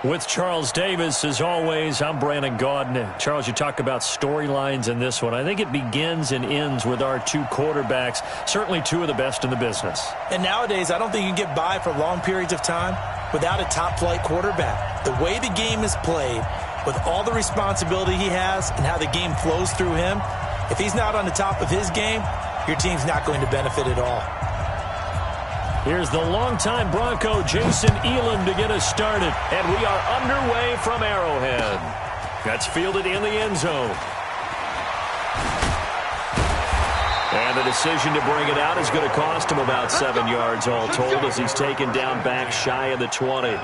With Charles Davis, as always, I'm Brandon Gaudin. Charles, you talk about storylines in this one. I think it begins and ends with our two quarterbacks, certainly two of the best in the business. And nowadays, I don't think you can get by for long periods of time without a top-flight quarterback. The way the game is played, with all the responsibility he has and how the game flows through him, if he's not on the top of his game, your team's not going to benefit at all. Here's the longtime Bronco, Jason Elam, to get us started. And we are underway from Arrowhead. That's fielded in the end zone. And the decision to bring it out is going to cost him about 7 yards all told as he's taken down back shy of the 20.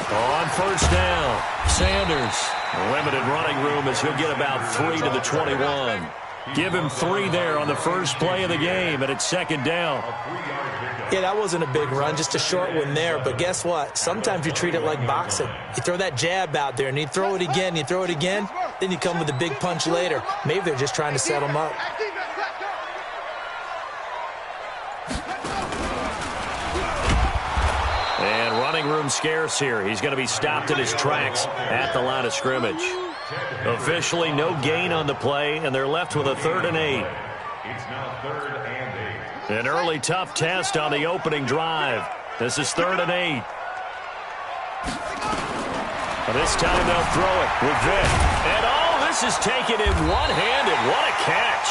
On first down, Sanders. Limited running room as he'll get about 3 to the 21. Give him 3 there on the first play of the game, and it's second down. Yeah, that wasn't a big run, just a short one there. But guess what? Sometimes you treat it like boxing. You throw that jab out there, and you throw it again, then you come with a big punch later. Maybe they're just trying to set him up. And running room scarce here. He's going to be stopped in his tracks at the line of scrimmage. Officially no gain on the play, and they're left with a 3rd and 8. It's now 3rd and 8. An early tough test on the opening drive. This is 3rd and 8. This time they'll throw it with Vic. And this is taken in one-handed. What a catch.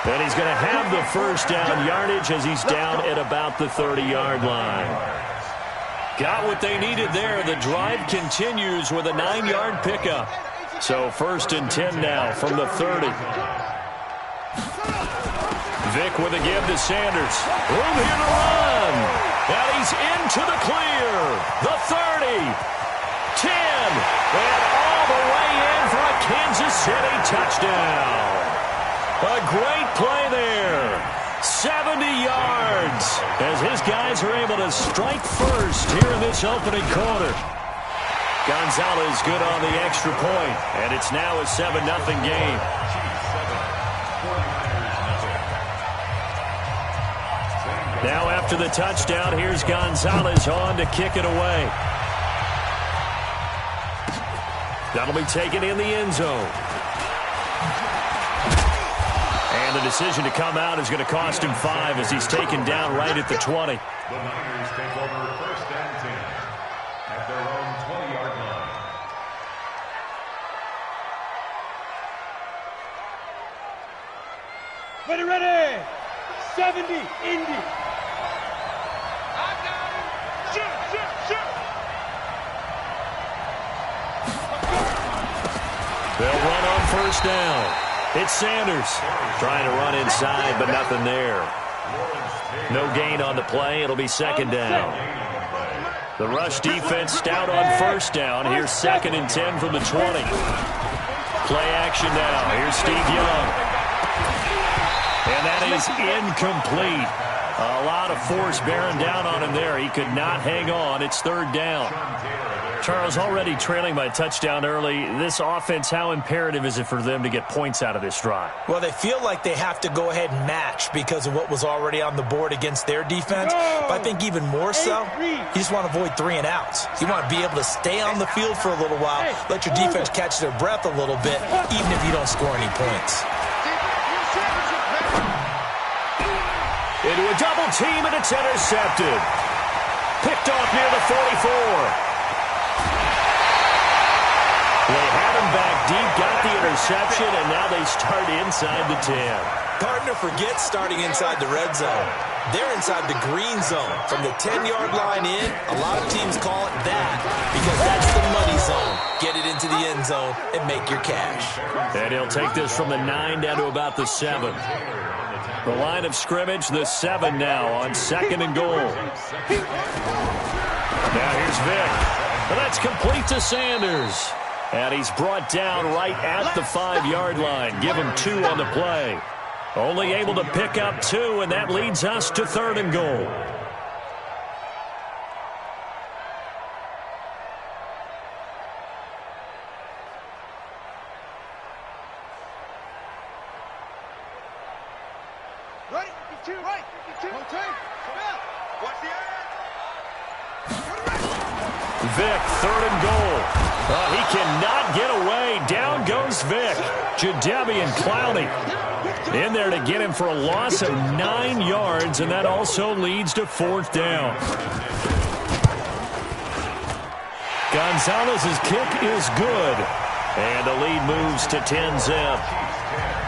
And he's going to have the first down yardage as he's down at about the 30-yard line. Got what they needed there. The drive continues with a 9-yard pickup. So 1st and 10 now from the 30. Vic with a give to Sanders. Room here to run. And he's into the clear. The 30. 10. And all the way in for a Kansas City touchdown. A great play there. 70 yards as his guys are able to strike first here in this opening quarter. Gonzalez good on the extra point, and it's now a 7-0 game. Now after the touchdown, here's Gonzalez on to kick it away. That'll be taken in the end zone. And the decision to come out is going to cost him 5 as he's taken down right at the 20. The Niners take over 1st and 10 at their own 20-yard line. Ready! 70, Indy. They'll run on first down. It's Sanders trying to run inside, but nothing there. No gain on the play. It'll be second down. The rush defense stout on first down. Here's 2nd and 10 from the 20. Play action now. Here's Steve Young. And that is incomplete. A lot of force bearing down on him there. He could not hang on. It's 3rd down. Charles, already trailing by a touchdown early. This offense, how imperative is it for them to get points out of this drive? Well, they feel like they have to go ahead and match because of what was already on the board against their defense. But I think even more so, you just want to avoid 3 and outs. You want to be able to stay on the field for a little while, let your defense catch their breath a little bit, even if you don't score any points. Into a double team, and it's intercepted. Picked off near the 44. They had him back deep, got the interception, and now they start inside the 10. Partner forgets starting inside the red zone. They're inside the green zone. From the 10-yard line in, a lot of teams call it that because that's the money zone. Get it into the end zone and make your cash. And he'll take this from the 9 down to about the 7. The line of scrimmage, the 7 now on 2nd and goal. Now here's Vic. Well, that's complete to Sanders. And he's brought down right at the 5-yard line. Give him 2 on the play. Only able to pick up 2, and that leads us to 3rd and goal. Ready? 52, right. 52. Rotate. Watch the Vic, 3rd and goal. He cannot get away. Down goes Vic. Jadeveon Clowney in there to get him for a loss of 9 yards, and that also leads to 4th down. Gonzalez's kick is good, and the lead moves to 10-zip.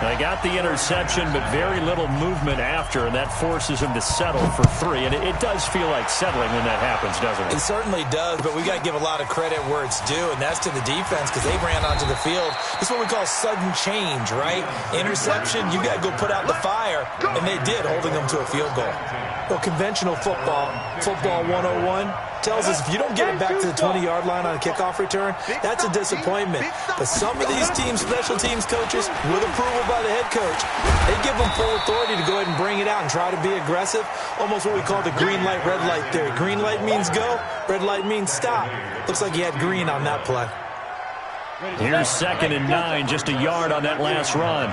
They got the interception, but very little movement after, and that forces him to settle for 3. And it does feel like settling when that happens, doesn't it? It certainly does, but we got to give a lot of credit where it's due, and that's to the defense because they ran onto the field. It's what we call sudden change, right? Interception, you got to go put out the fire, and they did, holding them to a field goal. Well, conventional football 101, tells us if you don't get it back to the 20-yard line on a kickoff return, that's a disappointment. But some of these teams, special teams coaches, with approval by the head coach, they give them full authority to go ahead and bring it out and try to be aggressive, almost what we call the green light, red light theory. Green light means go, red light means stop. Looks like he had green on that play. Here's 2nd and 9, just a yard on that last run.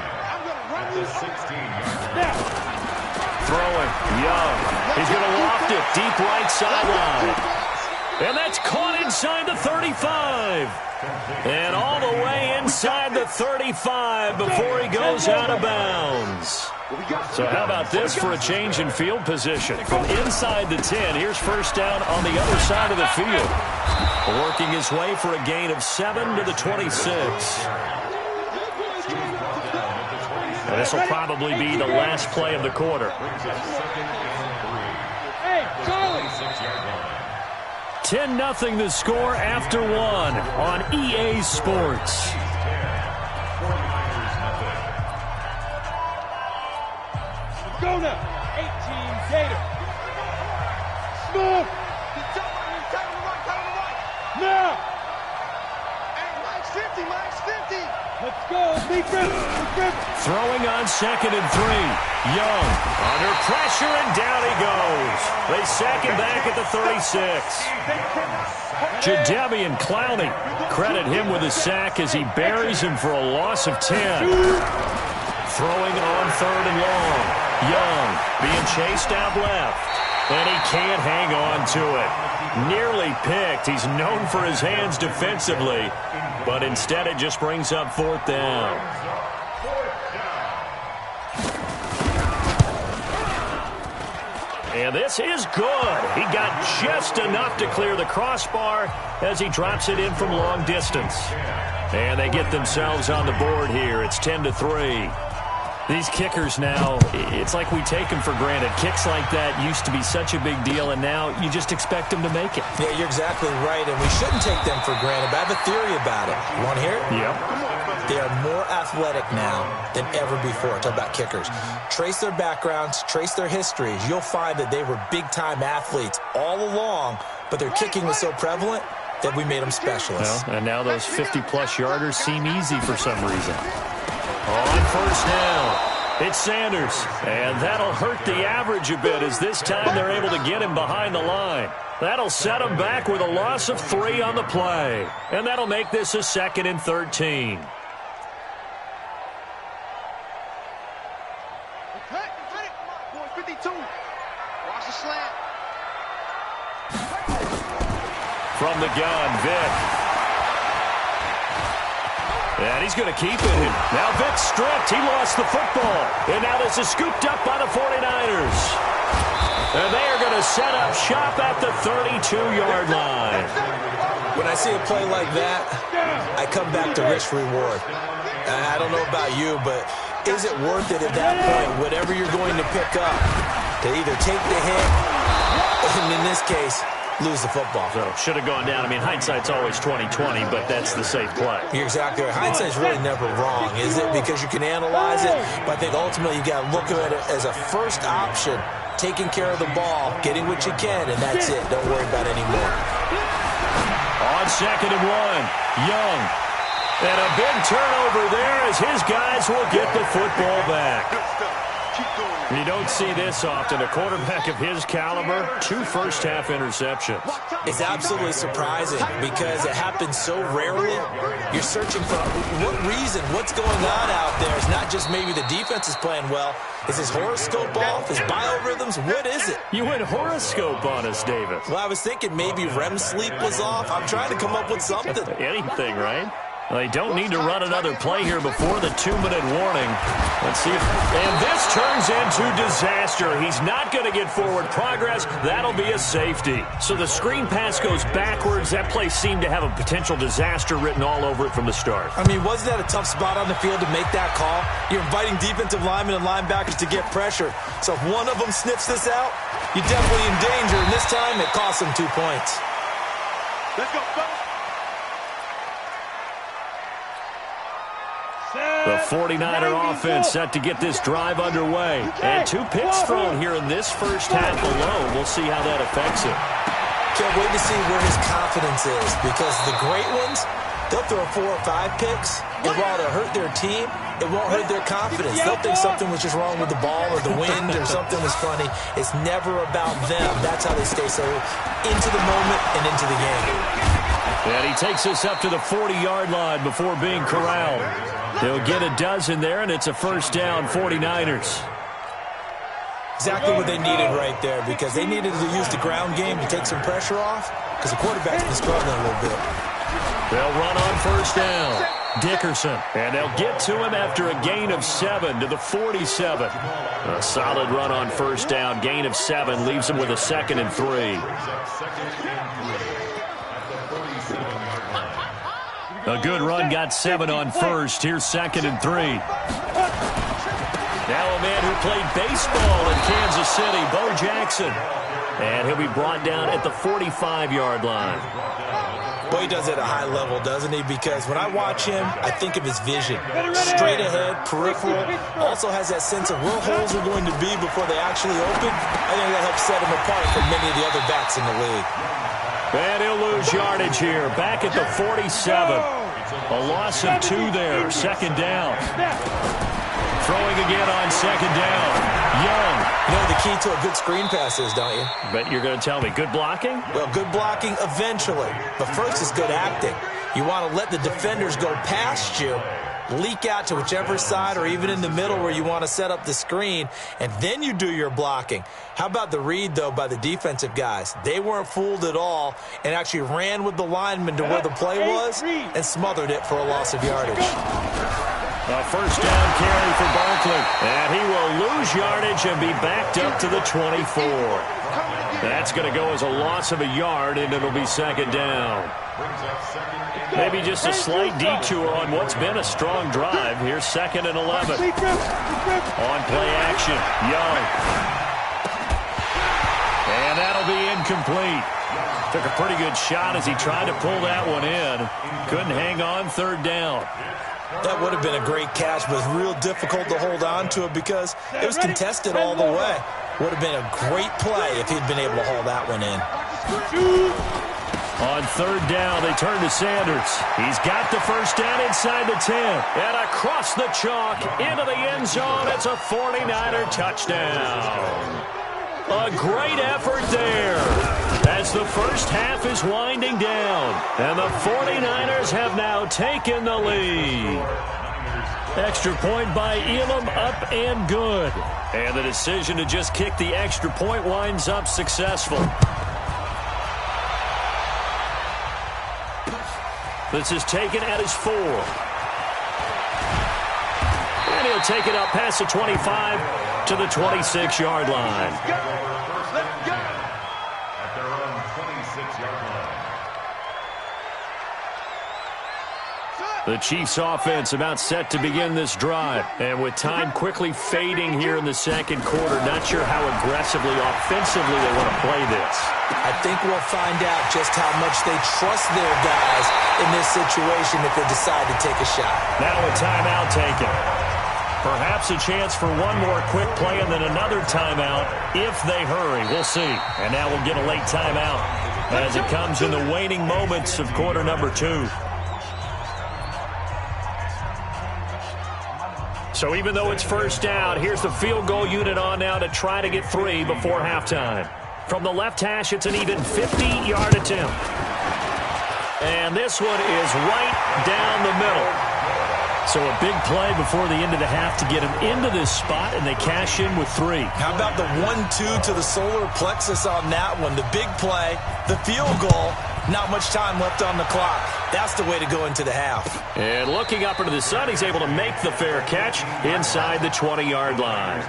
Throwing, Young. He's going to loft it, deep right sideline. And that's caught inside the 35. And all the way inside the 35 before he goes out of bounds. So how about this for a change in field position? From inside the 10, here's 1st down on the other side of the field. Working his way for a gain of 7 to the 26. And this will probably be the last play of the quarter. 10-0 the score after 1 on EA Sports. Go now. 18 Gator. Smooth. Now. Let's go, defense. Throwing on 2nd and 3. Young under pressure, and down he goes. They sack him back at the 36. Jadeveon Clowney, credit him with a sack as he buries him for a loss of 10. Throwing on 3rd and long. Young being chased out left, and he can't hang on to it. Nearly picked. He's known for his hands defensively, but instead it just brings up 4th down. And this is good. He got just enough to clear the crossbar as he drops it in from long distance. And they get themselves on the board here. It's 10-3. These kickers now, it's like we take them for granted. Kicks like that used to be such a big deal, and now you just expect them to make it. Yeah, you're exactly right, and we shouldn't take them for granted. But I have a theory about it. You want to hear it? Yep. They are more athletic now than ever before. Talk about kickers. Trace their backgrounds, trace their histories. You'll find that they were big-time athletes all along, but their kicking was so prevalent that we made them specialists. Well, and now those 50-plus yarders seem easy for some reason. On 1st down, it's Sanders, and that'll hurt the average a bit as this time they're able to get him behind the line. That'll set him back with a loss of 3 on the play, and that'll make this a 2nd and 13. From the gun, Vic. And he's going to keep it. Now Vic's stripped. He lost the football. And now this is scooped up by the 49ers. And they are going to set up shop at the 32-yard line. When I see a play like that, I come back to risk reward. I don't know about you, but is it worth it at that point, whatever you're going to pick up, to either take the hit, and in this case, lose the football? So, should have gone down. I mean, hindsight's always 20/20, but that's the safe play. You're exactly right. Hindsight's really never wrong, is it? Because you can analyze it, but I think ultimately you got to look at it as a first option, taking care of the ball, getting what you can, and that's it. Don't worry about any more. On 2nd and 1, Young. And a big turnover there as his guys will get the football back. You don't see this often. A quarterback of his caliber, 2 first-half interceptions. It's absolutely surprising because it happens so rarely. You're searching for what reason, what's going on out there. It's not just maybe the defense is playing well. Is his horoscope off? His biorhythms? What is it? You went horoscope on us, David. Well, I was thinking maybe REM sleep was off. I'm trying to come up with something. Anything, right? Well, they don't need to run another play here before the 2-minute warning. Let's see if... And this turns into disaster. He's not going to get forward progress. That'll be a safety. So the screen pass goes backwards. That play seemed to have a potential disaster written all over it from the start. I mean, wasn't that a tough spot on the field to make that call? You're inviting defensive linemen and linebackers to get pressure. So if one of them sniffs this out, you're definitely in danger. And this time, it cost them 2 points. Let's go, fellas. The 49er offense set to get this drive underway. And 2 picks thrown here in this first half alone. We'll see how that affects it. Can't wait to see where his confidence is, because the great ones, they'll throw 4 or 5 picks, and while it'll hurt their team, it won't hurt their confidence. They'll think something was just wrong with the ball or the wind or something was funny. It's never about them. That's how they stay so into the moment and into the game. And he takes us up to the 40-yard line before being corralled. They'll get a dozen there, and it's a first down, 49ers. Exactly what they needed right there, because they needed to use the ground game to take some pressure off, because the quarterback's been struggling a little bit. They'll run on first down. Dickerson. And they'll get to him after a gain of 7 to the 47. A solid run on first down. Gain of 7 leaves him with a 2nd and 3. A good run got 7 on first. Here's 2nd and 3. Now a man who played baseball in Kansas City, Bo Jackson. And he'll be brought down at the 45-yard line. Boy, he does it at a high level, doesn't he? Because when I watch him, I think of his vision. Straight ahead, peripheral. Also has that sense of where holes are going to be before they actually open. I think that helps set him apart from many of the other backs in the league. And he'll lose yardage here. Back at the 47. A loss of 2 there. 2nd down. Throwing again on 2nd down. Young. You know the key to a good screen pass is, don't you? But you're going to tell me, good blocking? Well, good blocking eventually. But first is good acting. You want to let the defenders go past you, leak out to whichever side or even in the middle where you want to set up the screen, and then you do your blocking. How about the read, though, by the defensive guys? They weren't fooled at all and actually ran with the lineman to where the play was and smothered it for a loss of yardage. A first down carry for Barkley. And he will lose yardage and be backed up to the 24. That's going to go as a loss of a yard, and it'll be 2nd down. Maybe just a slight detour on what's been a strong drive. Here's 2nd and 11. On play action, Young. And that'll be incomplete. Took a pretty good shot as he tried to pull that one in. Couldn't hang on, 3rd down. That would have been a great catch, but it's real difficult to hold on to it because it was contested all the way. Would have been a great play if he'd been able to haul that one in. On 3rd down, they turn to Sanders. He's got the first down inside the 10. And across the chalk, into the end zone. It's a 49er touchdown. A great effort there as the first half is winding down. And the 49ers have now taken the lead. Extra point by Elam, up and good. And the decision to just kick the extra point winds up successful. This is taken at his 4. And he'll take it up past the 25 to the 26-yard line. At their own 26-yard line. The Chiefs offense about set to begin this drive. And with time quickly fading here in the second quarter, not sure how aggressively, offensively they want to play this. I think we'll find out just how much they trust their guys in this situation if they decide to take a shot. Now a timeout taken. Perhaps a chance for one more quick play and then another timeout if they hurry. We'll see. And now we'll get a late timeout as it comes in the waning moments of quarter number 2. So even though it's first down, here's the field goal unit on now to try to get 3 before halftime. From the left hash, it's an even 50-yard attempt. And this one is right down the middle. So a big play before the end of the half to get him into this spot, and they cash in with 3. How about the 1-2 to the solar plexus on that one? The big play, the field goal, not much time left on the clock. That's the way to go into the half. And looking up into the sun, he's able to make the fair catch inside the 20-yard line.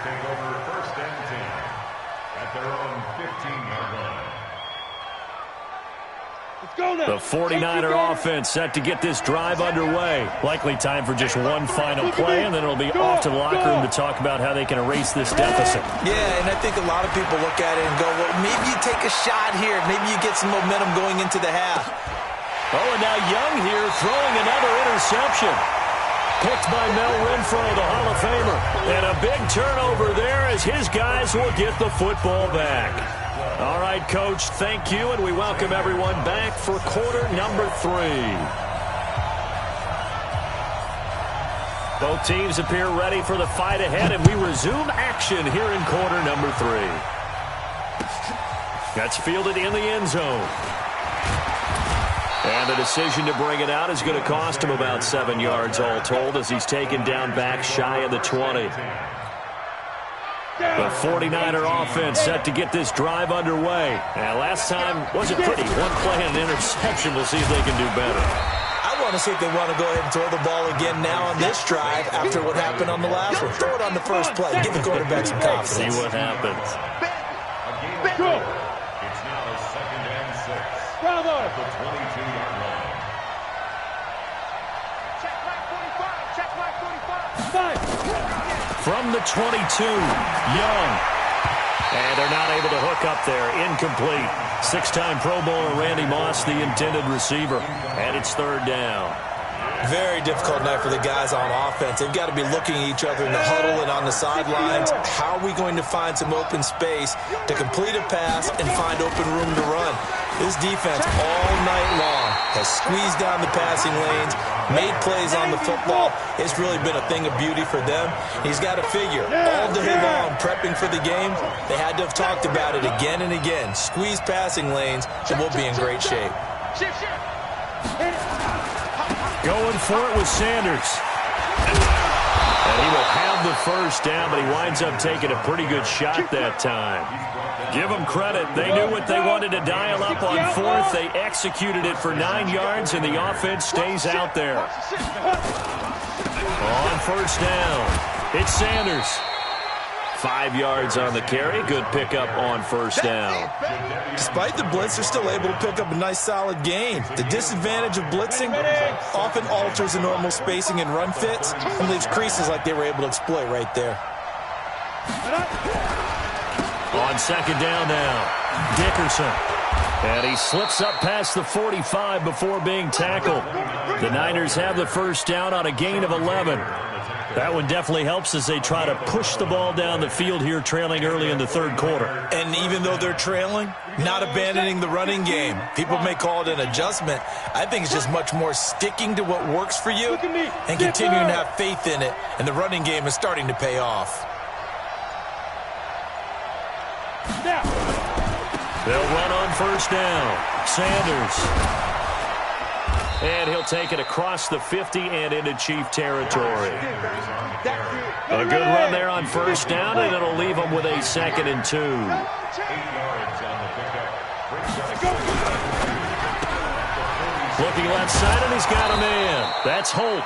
The 49er offense set to get this drive underway. Likely time for just one final play, and then it'll be off to the locker room to talk about how they can erase this deficit. Yeah, and I think a lot of people look at it and go, well, maybe you take a shot here. Maybe you get some momentum going into the half. Oh, and now Young here throwing another interception. Picked by Mel Renfro, the Hall of Famer. And a big turnover there as his guys will get the football back. All right, Coach, thank you, and we welcome everyone back for quarter number 3. Both teams appear ready for the fight ahead, and we resume action here in quarter number 3. That's fielded in the end zone. And the decision to bring it out is going to cost him about 7 yards all told as he's taken down back shy of the 20. The 49er offense set to get this drive underway. And last time wasn't pretty. One play and an interception. We'll see if they can do better. I want to see if they want to go ahead and throw the ball again now on this drive after what happened on the last one. Throw it on the first play. Give the quarterback some confidence. See what happens. Go. It's now 2nd and 6. Bravo. At the 22-yard line. Check back 45. Check back 45. 5. From the 22, Young. And they're not able to hook up there. Incomplete. 6-time Pro Bowler Randy Moss, the intended receiver. And it's 3rd down. Very difficult night for the guys on offense. They've got to be looking at each other in the huddle and on the sidelines. How are we going to find some open space to complete a pass and find open room to run? This defense all night long has squeezed down the passing lanes, made plays on the football. It's really been a thing of beauty for them. He's got to figure, all day long, prepping for the game, they had to have talked about it again and again. Squeeze passing lanes, and we'll be in great shape. Going for it with Sanders. And he will have the first down, but he winds up taking a pretty good shot that time. Give them credit. They knew what they wanted to dial up on 4th. They executed it for 9 yards, and the offense stays out there. On first down, it's Sanders. 5 yards on the carry. Good pickup on first down. Despite the blitz, they're still able to pick up a nice, solid gain. The disadvantage of blitzing often alters the normal spacing and run fits and leaves creases like they were able to exploit right there. On 2nd down now, Dickerson. And he slips up past the 45 before being tackled. The Niners have the first down on a gain of 11. That one definitely helps as they try to push the ball down the field here, trailing early in the 3rd quarter. And even though they're trailing, not abandoning the running game. People may call it an adjustment. I think it's just much more sticking to what works for you and continuing to have faith in it. And the running game is starting to pay off. They'll run on first down. Sanders. And he'll take it across the 50 and into Chief territory. A good run there on first down, and it'll leave them with a 2nd and 2. Looking left side, and he's got a man. That's Holt.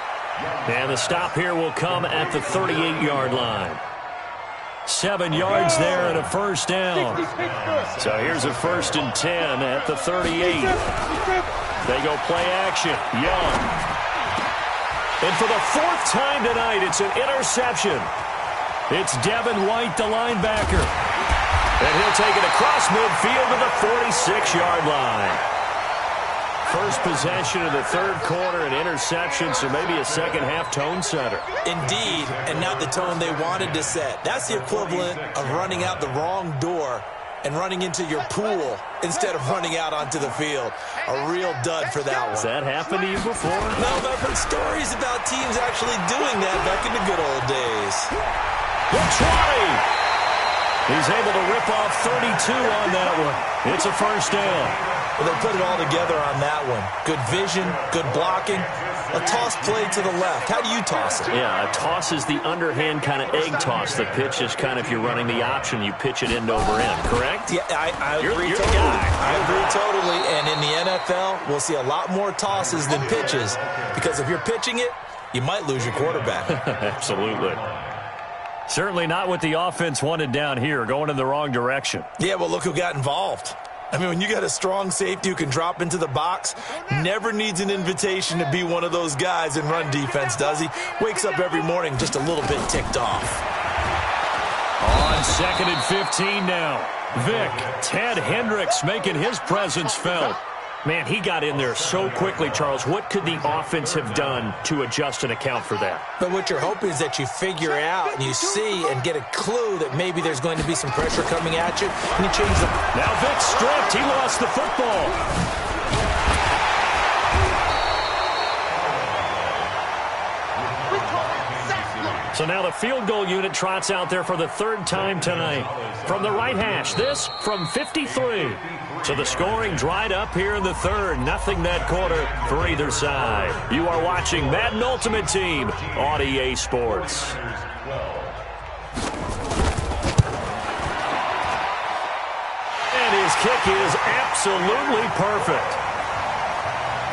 And the stop here will come at the 38-yard line. 7 yards there and a first down. So here's a 1st and 10 at the 38. They go play action. Young. And for the fourth time tonight, it's an interception. It's Devin White, the linebacker. And he'll take it across midfield to the 46-yard line. First possession of the third quarter, an interception, so maybe a second-half tone setter. Indeed, and not the tone they wanted to set. That's the equivalent of running out the wrong door and running into your pool instead of running out onto the field. A real dud for that one. Has that happened to you before? No, but I've heard stories about teams actually doing that back in the good old days. The try! He's able to rip off 32 on that one. It's a first down. Well, they put it all together on that one. Good vision, good blocking. A toss play to the left. How do you toss it? Yeah, a toss is the underhand kind of egg toss. The pitch is kind of, if you're running the option, you pitch it end over end, correct? Yeah, I agree you're totally. The guy. I agree totally. And in the NFL, we'll see a lot more tosses than pitches. Because if you're pitching it, you might lose your quarterback. Absolutely. Certainly not what the offense wanted down here, going in the wrong direction. Yeah, well, look who got involved. I mean, when you got a strong safety who can drop into the box, never needs an invitation to be one of those guys in run defense, does he? Wakes up every morning just a little bit ticked off. On 2nd and 15 now. Vic, Ted Hendricks making his presence felt. Man, he got in there so quickly, Charles. What could the offense have done to adjust and account for that? But what you're hoping is that you figure out and you see and get a clue that maybe there's going to be some pressure coming at you, and you change the... Now Vic stripped. He lost the football. So now the field goal unit trots out there for the third time tonight. From the right hash, this from 53. So the scoring dried up here in the third. Nothing that quarter for either side. You are watching Madden Ultimate Team on EA Sports. And his kick is absolutely perfect.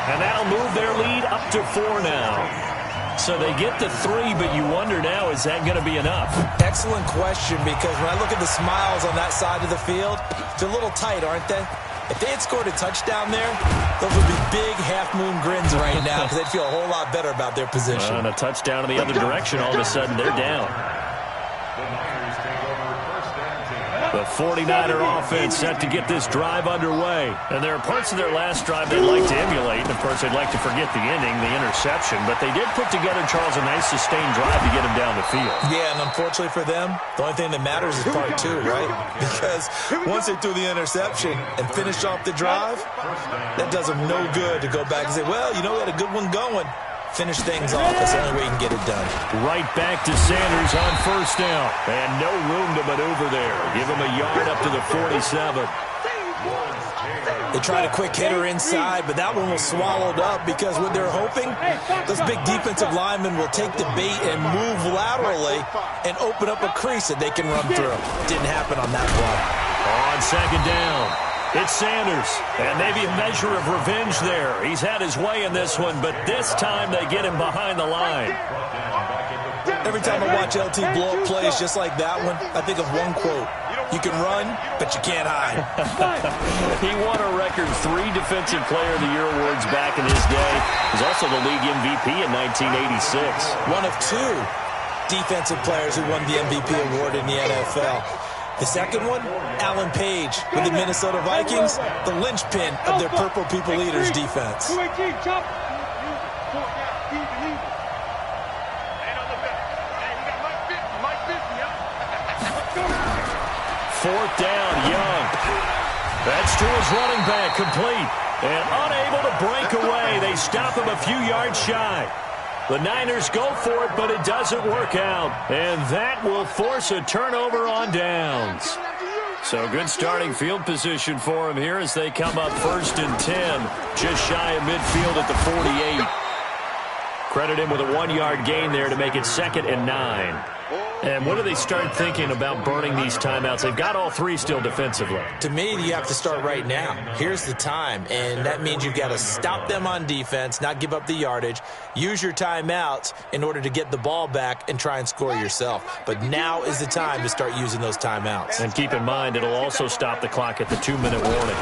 And that'll move their lead up to 4 now. So they get the 3, but you wonder now, is that going to be enough? Excellent question, because when I look at the smiles on that side of the field, they're a little tight, aren't they? If they had scored a touchdown there, those would be big half-moon grins right now because they'd feel a whole lot better about their position. And a touchdown in the other direction, all of a sudden they're down. The 49er offense set to get this drive underway. And there are parts of their last drive they'd like to emulate. And, of course, they'd like to forget the ending, the interception. But they did put together, Charles, a nice sustained drive to get them down the field. Yeah, and unfortunately for them, the only thing that matters is part 2, right? Because once they threw the interception and finished off the drive, that does them no good to go back and say, well, you know, we had a good one going. Finish things off. That's the only way you can get it done. Right back to Sanders on first down. And no room to maneuver there. Give him a yard up to the 47. They tried a quick hitter inside, but that one was swallowed up because what they're hoping, those big defensive linemen will take the bait and move laterally and open up a crease that they can run through. Didn't happen on that play. On second down, it's Sanders, and maybe a measure of revenge there. He's had his way in this one, but this time they get him behind the line. Every time I watch LT blow up plays just like that one, I think of one quote. You can run, but you can't hide. He won a record 3 Defensive Player of the Year awards back in his day. He was also the league MVP in 1986. One of 2 defensive players who won the MVP award in the NFL. The second one, Alan Page with the Minnesota Vikings, the linchpin of their Purple People Eaters defense. Fourth down, Young. That's to his running back, complete. And unable to break away. They stop him a few yards shy. The Niners go for it, but it doesn't work out. And that will force a turnover on downs. So good starting field position for him here as they come up 1st and 10. Just shy of midfield at the 48. Credit him with a 1-yard gain there to make it 2nd and 9. And what do they start thinking about burning these timeouts? They've got all 3 still defensively. To me, you have to start right now. Here's the time, and that means you've got to stop them on defense, not give up the yardage, use your timeouts in order to get the ball back and try and score yourself. But now is the time to start using those timeouts. And keep in mind, it'll also stop the clock at the 2-minute warning.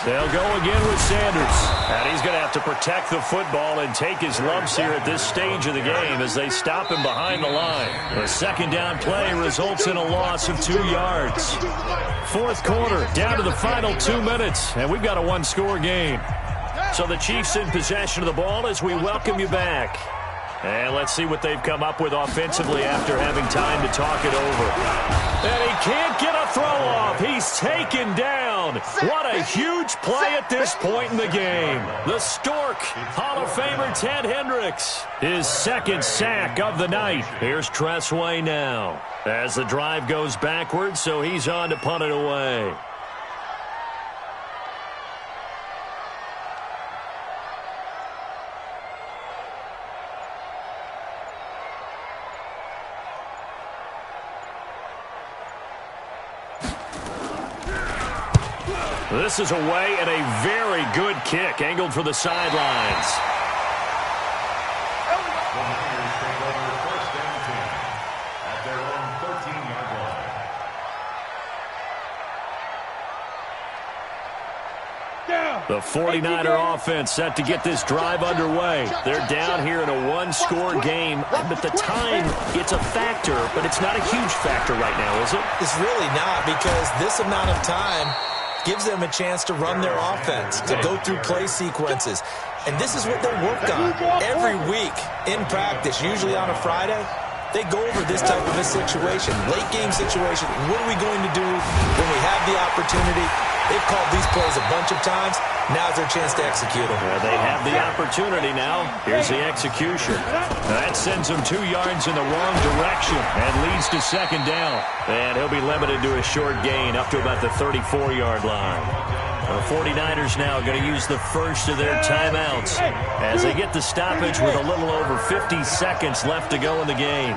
They'll go again with Sanders. And he's going to have to protect the football and take his lumps here at this stage of the game as they stop him behind the line. The second down play results in a loss of 2 yards. Fourth quarter, down to the final 2 minutes, and we've got a one-score game. So the Chiefs in possession of the ball as we welcome you back. And let's see what they've come up with offensively after having time to talk it over. And he can't get a throw off. He's taken down. What a huge play at this point in the game. The Stork, Hall of Famer Ted Hendricks, his second sack of the night. Here's Tressway now as the drive goes backwards, so he's on to punt it away. This is away and a very good kick, angled for the sidelines. The Niners take over first and 10 at their own 13-yard line. The 49er offense set to get this drive underway. They're down here in a one-score game, but the time, it's a factor, but it's not a huge factor right now, is it? It's really not, because this amount of time gives them a chance to run their offense, to go through play sequences. And this is what they work on every week in practice, usually on a Friday. They go over this type of a situation, late game situation. What are we going to do when we have the opportunity? They've called these plays a bunch of times. Now's their chance to execute them. Well, they have the opportunity now. Here's the execution. That sends them 2 yards in the wrong direction and leads to second down. And he'll be limited to a short gain up to about the 34-yard line. The 49ers now going to use the first of their timeouts as they get the stoppage with a little over 50 seconds left to go in the game.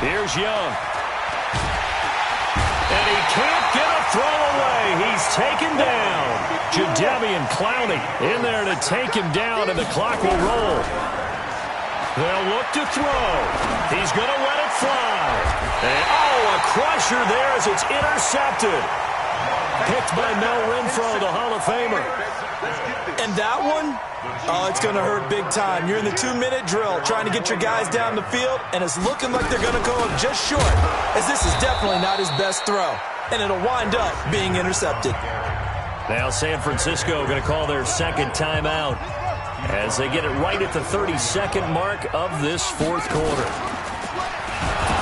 Here's Young. And he can't get a throw away. He's taken down. Jadeveon Clowney in there to take him down, and the clock will roll. They'll look to throw. He's going to let it fly. And, a crusher there as it's intercepted. Picked by Mel Renfro, the Hall of Famer. And that one, it's going to hurt big time. You're in the 2-minute drill trying to get your guys down the field, and it's looking like they're going to go just short, as this is definitely not his best throw. And it'll wind up being intercepted. Now San Francisco going to call their second timeout as they get it right at the 32nd mark of this fourth quarter.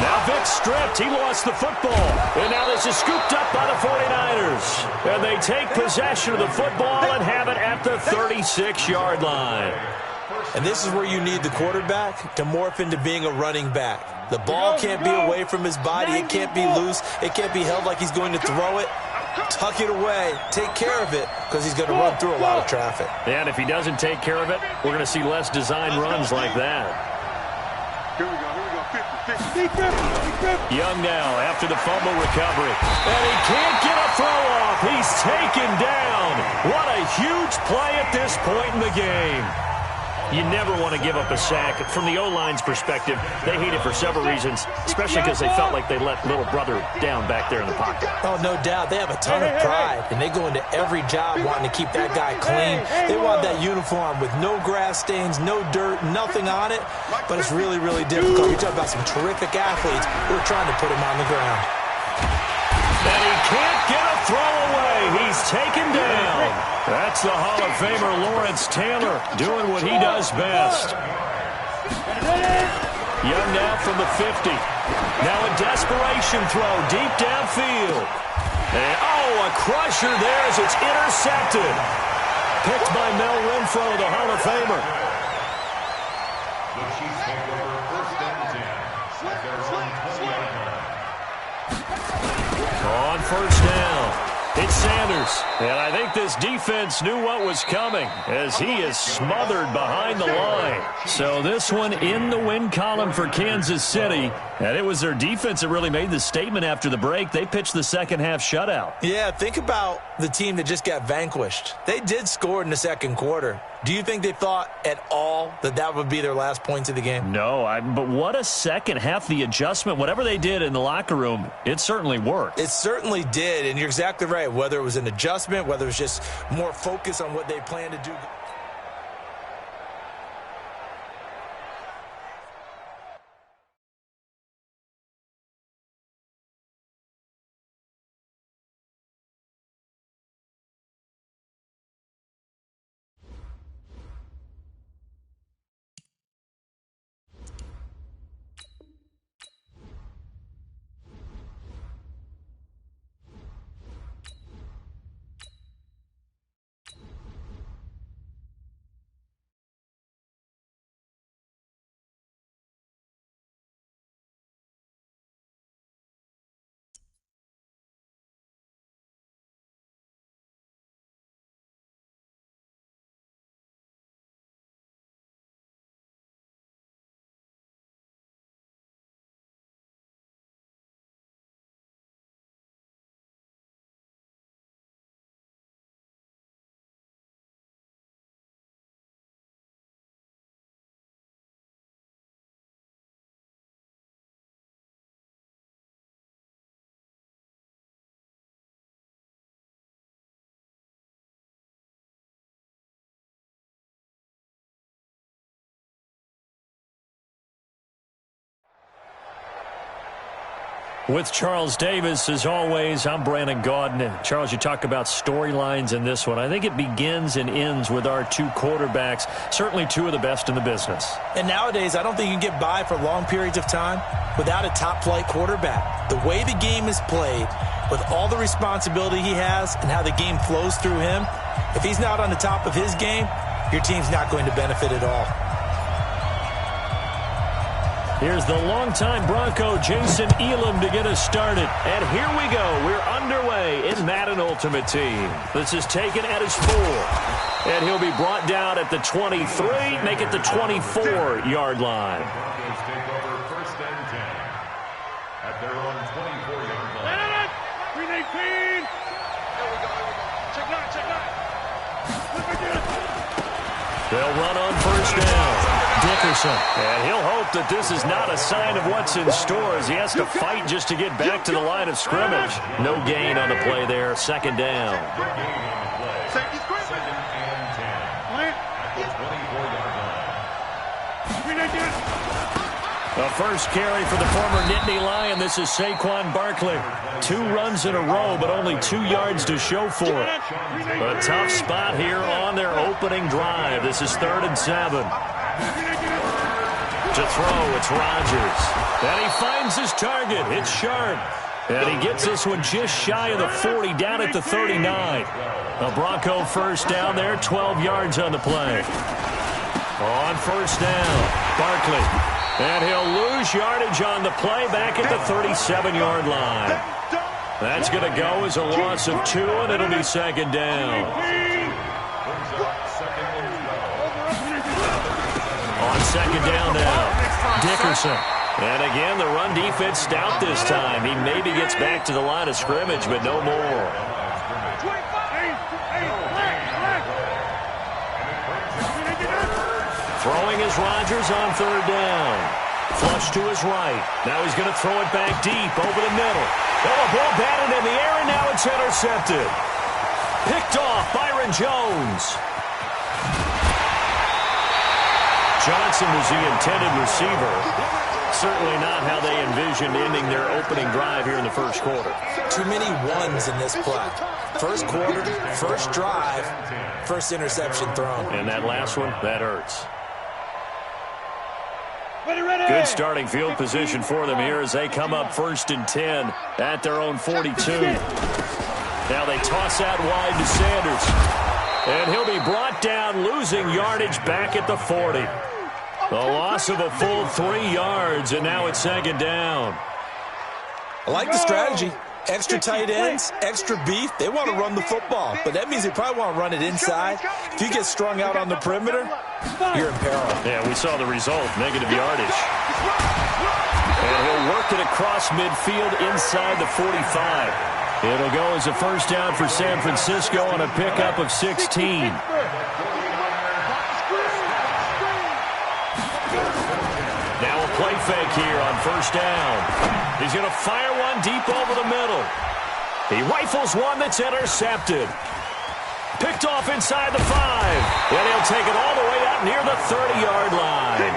Now Vic stripped. He lost the football. And now this is scooped up by the 49ers. And they take possession of the football and have it at the 36-yard line. And this is where you need the quarterback to morph into being a running back. The ball can't be away from his body. It can't be loose. It can't be held like he's going to throw it. Tuck it away. Take care of it, because he's going to run through a lot of traffic. And if he doesn't take care of it, we're going to see less design runs like that. Here we go. 50. Young now after the fumble recovery. And he can't get a throw off. He's taken down. What a huge play at this point in the game. You never want to give up a sack. From the O-line's perspective, they hate it for several reasons, especially because they felt like they let little brother down back there in the pocket. Oh, no doubt. They have a ton of pride, and they go into every job wanting to keep that guy clean. They want that uniform with no grass stains, no dirt, nothing on it, but it's really, really difficult. You're talking about some terrific athletes who are trying to put him on the ground. And he can't get a throw away. He's taken down. That's the Hall of Famer Lawrence Taylor doing what he does best. Young now from the 50. Now a desperation throw deep downfield. And, a crusher there as it's intercepted. Picked by Mel Renfro, the Hall of Famer. The Chiefs take over first and 10 at their own 20-yard line. On first down, it's Sanders. And I think this defense knew what was coming as he is smothered behind the line. So this one in the win column for Kansas City. And it was their defense that really made the statement after the break. They pitched the second half shutout. Yeah, think about the team that just got vanquished. They did score in the second quarter. Do you think they thought at all that that would be their last points of the game? No, but what a second half. The adjustment, whatever they did in the locker room, it certainly worked. It certainly did, and you're exactly right. Whether it was an adjustment, whether it was just more focus on what they planned to do. With Charles Davis, as always, I'm Brandon Gaudin. Charles, you talk about storylines in this one. I think it begins and ends with our two quarterbacks, certainly two of the best in the business. And nowadays, I don't think you can get by for long periods of time without a top-flight quarterback. The way the game is played, with all the responsibility he has and how the game flows through him, if he's not on the top of his game, your team's not going to benefit at all. Here's the longtime Bronco, Jason Elam, to get us started. And here we go. We're underway in Madden Ultimate Team. This is taken at his 4. And he'll be brought down at the 23, make it the 24-yard line. Broncos take over first and 10 at their own 24-yard line. 319. Here we go. Check that. They'll run on first down. Dickerson. And he'll hope that this is not a sign of what's in store as he has to fight just to get back to the line of scrimmage. No gain on the play there. Second down. Second and 10 at the 24-yard line. The first carry for the former Nittany Lion. This is Saquon Barkley. 2 runs in a row, but only 2 yards to show for it. A tough spot here on their opening drive. This is 3rd and 7. To throw, it's Rodgers. And he finds his target. It's Sharp. And he gets this one just shy of the 40, down at the 39. A Bronco first down there, 12 yards on the play. On first down, Barkley. And he'll lose yardage on the play back at the 37-yard line. That's going to go as a loss of 2, and it'll be second down. On second down now, Dickerson. And again, the run defense stout this time. He maybe gets back to the line of scrimmage, but no more. Throwing is Rodgers on third down. Flush to his right. Now he's going to throw it back deep over the middle. Oh, a ball batted in the air, and now it's intercepted. Picked off Byron Jones. Johnson was the intended receiver. Certainly not how they envisioned ending their opening drive here in the first quarter. Too many ones in this play. First quarter, first drive, first interception thrown. And that last one, that hurts. Good starting field position for them here as they come up 1st and 10 at their own 42. Now they toss out wide to Sanders. And he'll be brought down, losing yardage back at the 40. The loss of a full 3 yards, and now it's second down. I like the strategy. Extra tight ends, extra beef. They want to run the football, but that means they probably want to run it inside. If you get strung out on the perimeter, you're in peril. Yeah, we saw the result, negative yardage. And he'll work it across midfield inside the 45. It'll go as a first down for San Francisco on a pickup of 16. first down. He's going to fire one deep over the middle. He rifles one that's intercepted. Picked off inside the 5. And he'll take it all the way out near the 30-yard line.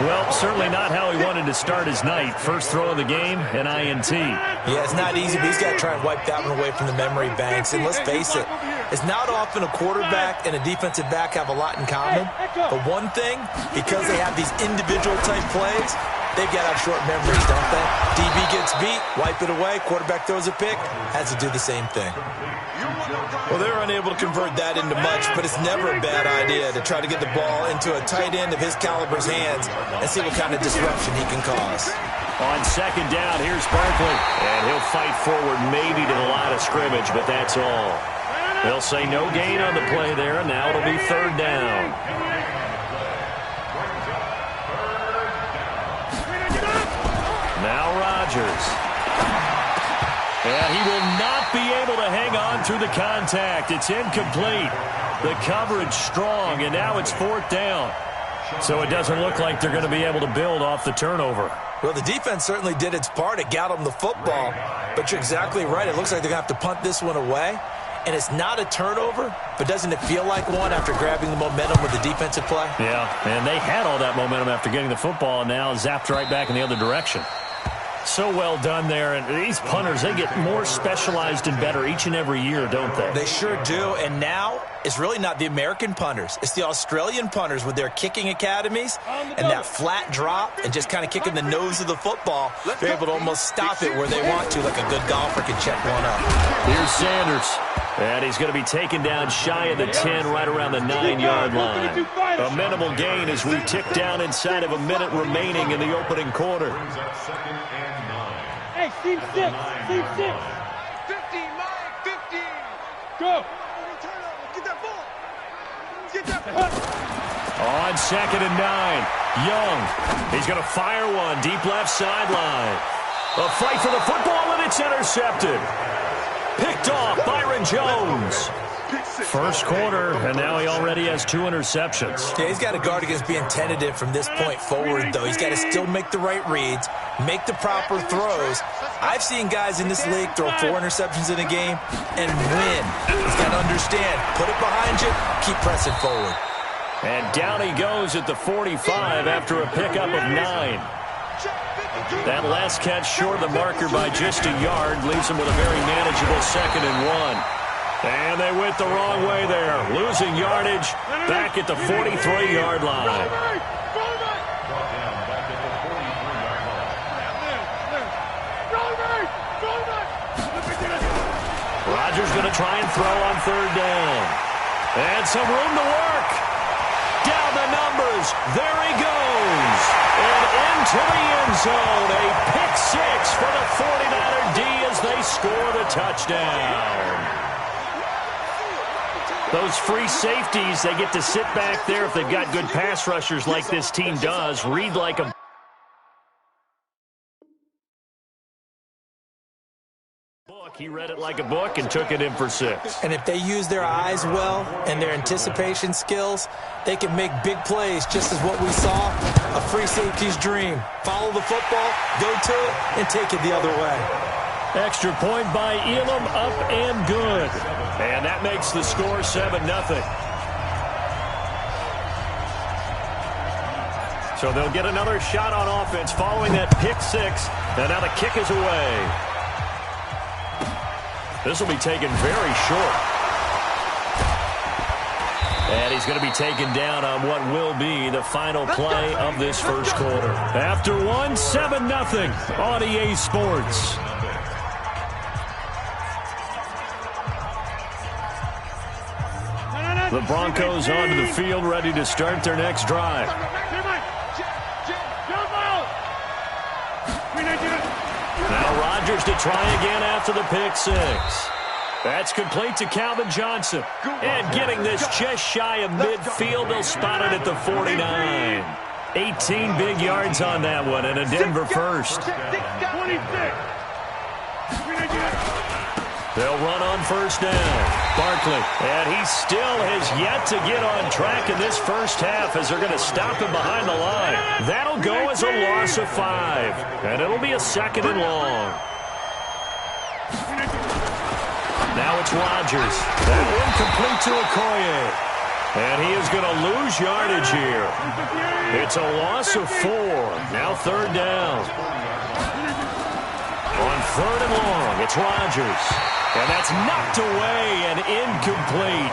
Well, certainly not how he wanted to start his night. First throw of the game, an INT. Yeah, it's not easy, but he's got to try and wipe that one away from the memory banks. And let's face it, it's not often a quarterback and a defensive back have a lot in common. But one thing, because they have these individual type plays, they've got to have short memories, don't they? DB gets beat, wipe it away, quarterback throws a pick, has to do the same thing. Well, they're unable to convert that into much, but it's never a bad idea to try to get the ball into a tight end of his caliber's hands and see what kind of disruption he can cause. On second down, here's Barkley. And he'll fight forward maybe to the line of scrimmage, but that's all. They'll say no gain on the play there, and now it'll be third down. Now Rodgers. And he will not be able to hang on through the contact. It's incomplete. The coverage strong, and now it's fourth down. So it doesn't look like they're going to be able to build off the turnover. Well, the defense certainly did its part. It got them the football. But you're exactly right. It looks like they're going to have to punt this one away. And it's not a turnover, but doesn't it feel like one after grabbing the momentum with the defensive play? Yeah, and they had all that momentum after getting the football, and now zapped right back in the other direction. So well done there. And these punters, they get more specialized and better each and every year, don't they? They sure do. And now it's really not the American punters. It's the Australian punters with their kicking academies and that flat drop and just kind of kicking the nose of the football. They're able to almost stop it where they want to, like a good golfer can check one up. Here's Sanders. And he's going to be taken down shy of the 10, right around the 9-yard line. A minimal gain as we tick down inside of a minute remaining in the opening quarter. Hey, team 6, team 6. 15, Mike, 15. Go. Get that ball. Get that ball. On second and 9, Young. He's going to fire one deep left sideline. A fight for the football, and it's intercepted. Picked off Byron Jones. First quarter, and now he already has 2 interceptions. Yeah, he's got to guard against being tentative from this point forward, though. He's got to still make the right reads, make the proper throws. I've seen guys in this league throw 4 interceptions in a game and win. He's got to understand, put it behind you, keep pressing forward. And down he goes at the 45 after a pickup of 9. That last catch short of the marker by just a yard leaves him with a very manageable 2nd and 1. And they went the wrong way there, losing yardage back at the 43-yard line. Rodgers going to try and throw on third down. And some room to work. Down the numbers. There he goes. And into the end zone. A pick 6 for the 49er D as they score the touchdown. Those free safeties, they get to sit back there if they've got good pass rushers like this team does. Read like a book. He read it like a book and took it in for 6. And if they use their eyes well and their anticipation skills, they can make big plays, just as what we saw, a free safety's dream. Follow the football, go to it, and take it the other way. Extra point by Elam, up and good. And that makes the score 7-0. So they'll get another shot on offense following that pick 6. And now the kick is away. This will be taken very short. And he's going to be taken down on what will be the final play of this first quarter. After 7-0 on EA Sports. The Broncos onto the field, ready to start their next drive. Now Rodgers to try again after the pick 6. That's complete to Calvin Johnson. And getting this just shy of midfield, they'll spot it at the 49. 18 big yards on that one, and a Denver first. They'll run on first down. Barkley, and he still has yet to get on track in this first half as they're going to stop him behind the line. That'll go as a loss of 5, and it'll be a 2nd and long. Now it's Rodgers. That one complete to Okoye. And he is going to lose yardage here. It's a loss of 4. Now 3rd down. On 3rd and long, it's Rodgers. And that's knocked away and incomplete.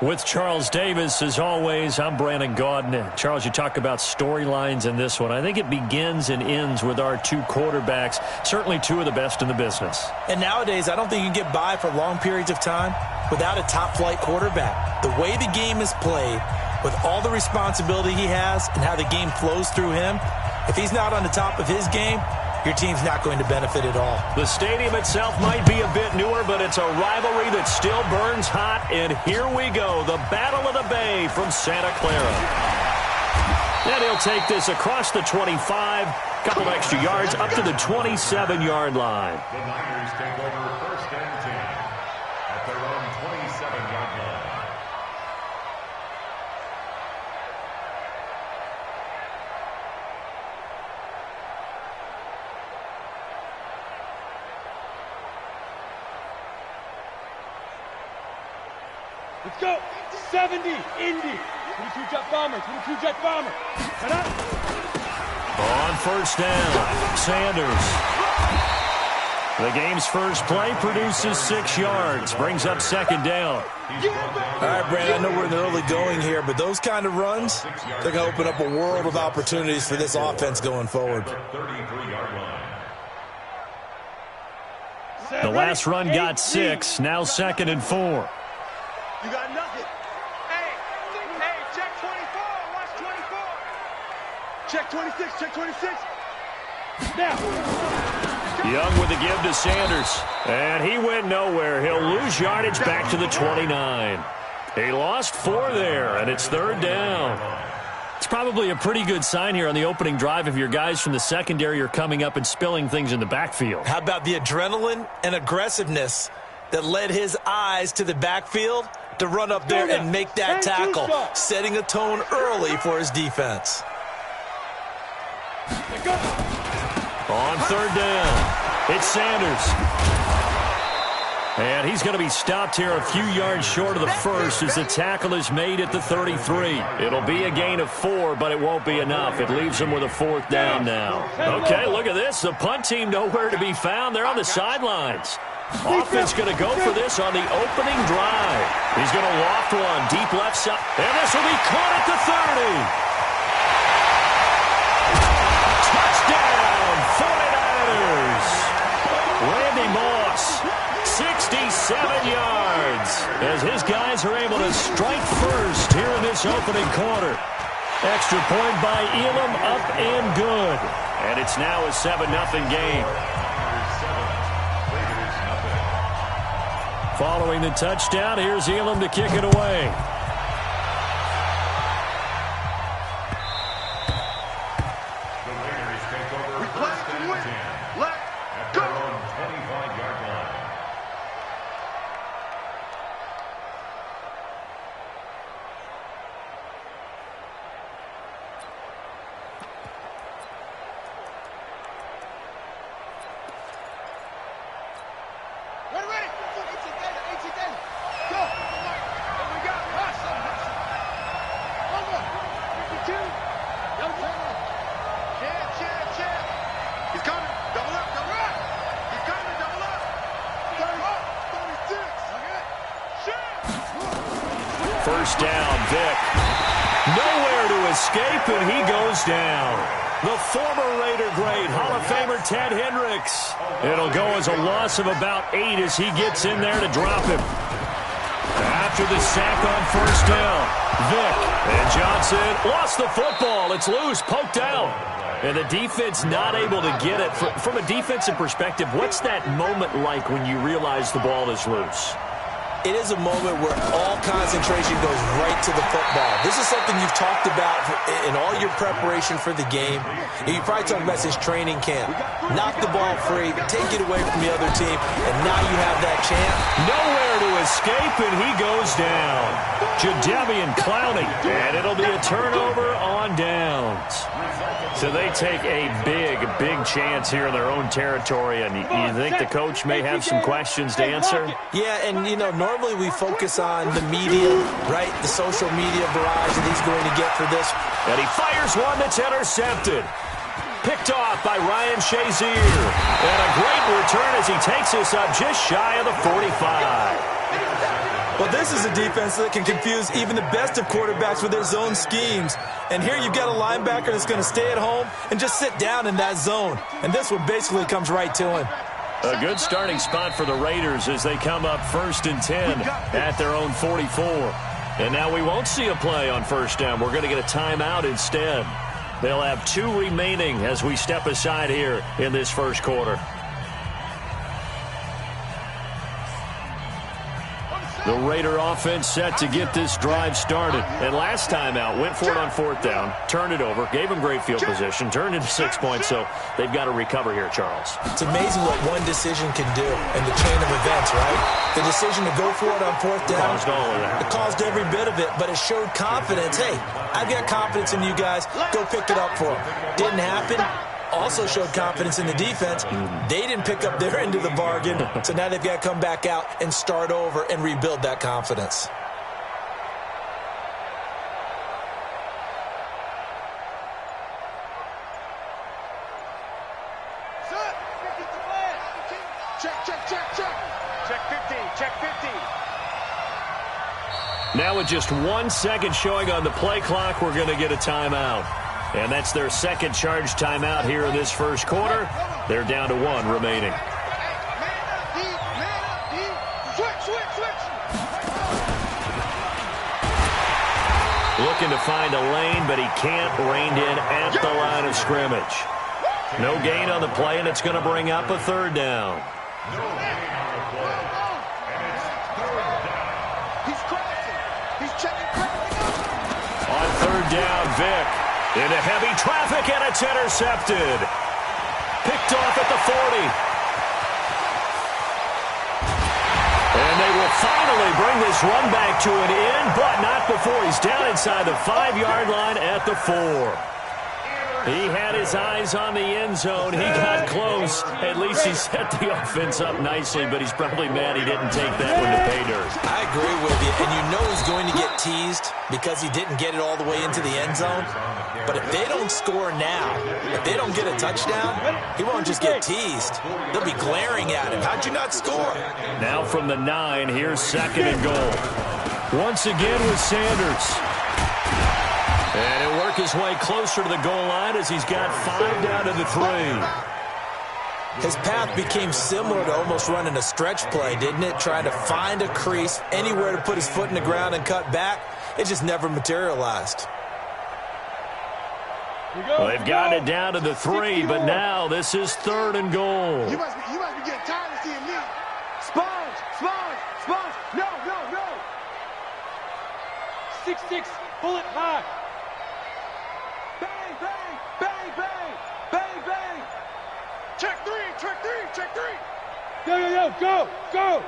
With Charles Davis, as always, I'm Brandon Gaudin. Charles, you talk about storylines in this one. I think it begins and ends with our 2 quarterbacks, certainly 2 of the best in the business. And nowadays, I don't think you can get by for long periods of time without a top-flight quarterback. The way the game is played, with all the responsibility he has and how the game flows through him, if he's not on the top of his game, your team's not going to benefit at all. The stadium itself might be a bit newer, but it's a rivalry that still burns hot. And here we go, the Battle of the Bay from Santa Clara. And he'll take this across the 25, couple extra yards, up to the 27-yard line. The Niners take over 1st and 10 at their own 27-yard line. Let's go. 70, Indy. 22 jet bomber, 22 jet bomber. On first down, Sanders. The game's first play produces 6 yards, brings up 2nd down. All right, Brandon, I know we're in the early going here, but those kind of runs, they're going to open up a world of opportunities for this offense going forward. The last run got 6, now 2nd and 4. You got nothing. Hey, check 24. Watch 24. Check 26. Check 26. Now. Young with the give to Sanders. And he went nowhere. He'll lose yardage back to the 29. He lost 4 there, and it's 3rd down. It's probably a pretty good sign here on the opening drive if your guys from the secondary are coming up and spilling things in the backfield. How about the adrenaline and aggressiveness that led his eyes to the backfield to run up there and make that tackle, setting a tone early for his defense. On 3rd down, it's Sanders. And he's going to be stopped here a few yards short of the first as the tackle is made at the 33. It'll be a gain of 4, but it won't be enough. It leaves him with a 4th down now. Okay, look at this. The punt team nowhere to be found. They're on the sidelines. Offense going to go for this on the opening drive. He's going to loft one deep left side. And this will be caught at the 30. yards as his guys are able to strike first here in this opening quarter. Extra point by Elam, up and good. And it's now a 7-0 game. Following the touchdown, here's Elam to kick it away. First down, Vic. Nowhere to escape, and he goes down. The former Raider great, Hall of Famer Ted Hendricks. It'll go as a loss of about 8 as he gets in there to drop him. After the sack on first down, Vic and Johnson lost the football. It's loose, poked out. And the defense not able to get it. From a defensive perspective, what's that moment like when you realize the ball is loose? It is a moment where all concentration goes right to the football. This is something you've talked about in all your preparation for the game. You probably talked about since training camp. Knock the ball free, take it away from the other team, and now you have that chance. Nowhere to escape, and he goes down. Jadeveon Clowney, and it'll be a turnover on downs. So they take a big chance here in their own territory, and you think the coach may have some questions to answer? Yeah, and, you know, normally we focus on the media, right, the social media barrage that he's going to get for this. And he fires one that's intercepted. Picked off by Ryan Shazier. And a great return as he takes us up just shy of the 45. Well, this is a defense that can confuse even the best of quarterbacks with their zone schemes. And here you've got a linebacker that's going to stay at home and just sit down in that zone. And this one basically comes right to him. A good starting spot for the Raiders as they come up 1st and 10 at their own 44. And now we won't see a play on first down. We're going to get a timeout instead. They'll have 2 remaining as we step aside here in this first quarter. The Raider offense set to get this drive started. And last time out, went for it on 4th down, turned it over, gave them great field position, turned into 6 points, so they've got to recover here, Charles. It's amazing what one decision can do in the chain of events, right? The decision to go for it on 4th down. Caused all of that. It caused every bit of it, but it showed confidence. Hey, I've got confidence in you guys. Go pick it up for them. Didn't happen. Also showed confidence in the defense. They didn't pick up their end of the bargain, so now they've got to come back out and start over and rebuild that confidence. Check 50. Now with just 1 second showing on the play clock, we're going to get a timeout. And that's their second charge timeout here in this first quarter. They're down to 1 remaining. Looking to find a lane, but he can't. Reined in at the line of scrimmage. No gain on the play, and it's going to bring up a 3rd down. On 3rd down, Vic. Into heavy traffic, and it's intercepted. Picked off at the 40. And they will finally bring this run back to an end, but not before he's down inside the 5-yard line at the 4. He had his eyes on the end zone. He got close. At least he set the offense up nicely, but he's probably mad he didn't take that one to pay dirt. I agree with you, and you know he's going to get teased because he didn't get it all the way into the end zone. But if they don't score now, if they don't get a touchdown, he won't just get teased. They'll be glaring at him. How'd you not score? Now from the 9, here's 2nd and goal. Once again with Sanders. And he'll work his way closer to the goal line as he's got 5 down to the 3. His path became similar to almost running a stretch play, didn't it? Trying to find a crease, anywhere to put his foot in the ground and cut back. It just never materialized. Well, they've got it down to the 3, but now this is 3rd and goal. You must be getting tired of seeing me. Sponge, sponge, sponge. No, no, no. 6-6, bullet high. Bang, bang, bang, bang, bang, bang. Check 3, check 3, check 3. Yo, yo, yo, go, go.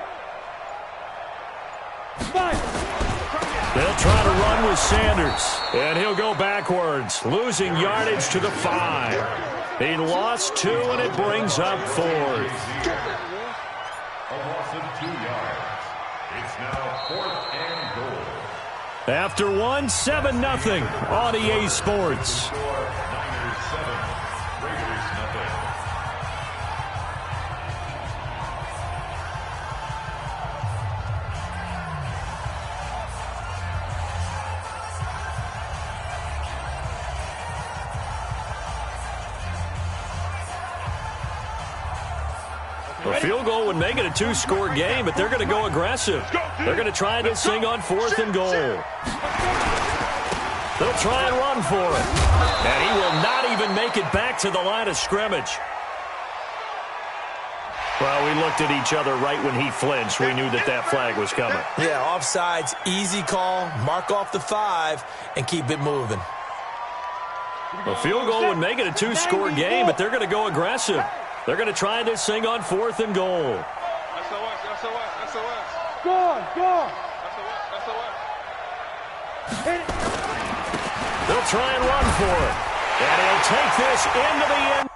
5. They'll try to run with Sanders, and he'll go backwards, losing yardage to the 5. He lost 2, and it brings up 4th. A loss of 2 yards. It's now 4th and goal. After 1, 7-0 on EA Sports. Niners 7, Raiders nothing. A field goal would make it a 2-score game, but they're going to go aggressive. They're going to try this thing on 4th and goal. They'll try and run for it. And he will not even make it back to the line of scrimmage. Well, we looked at each other right when he flinched. We knew that that flag was coming. Yeah, offsides, easy call, mark off the 5, and keep it moving. A field goal would make it a 2-score game, but they're going to go aggressive. They're going to try this thing on 4th and goal. SOS. Go, go. SOS. They'll try and run for it. And he'll take this into the end.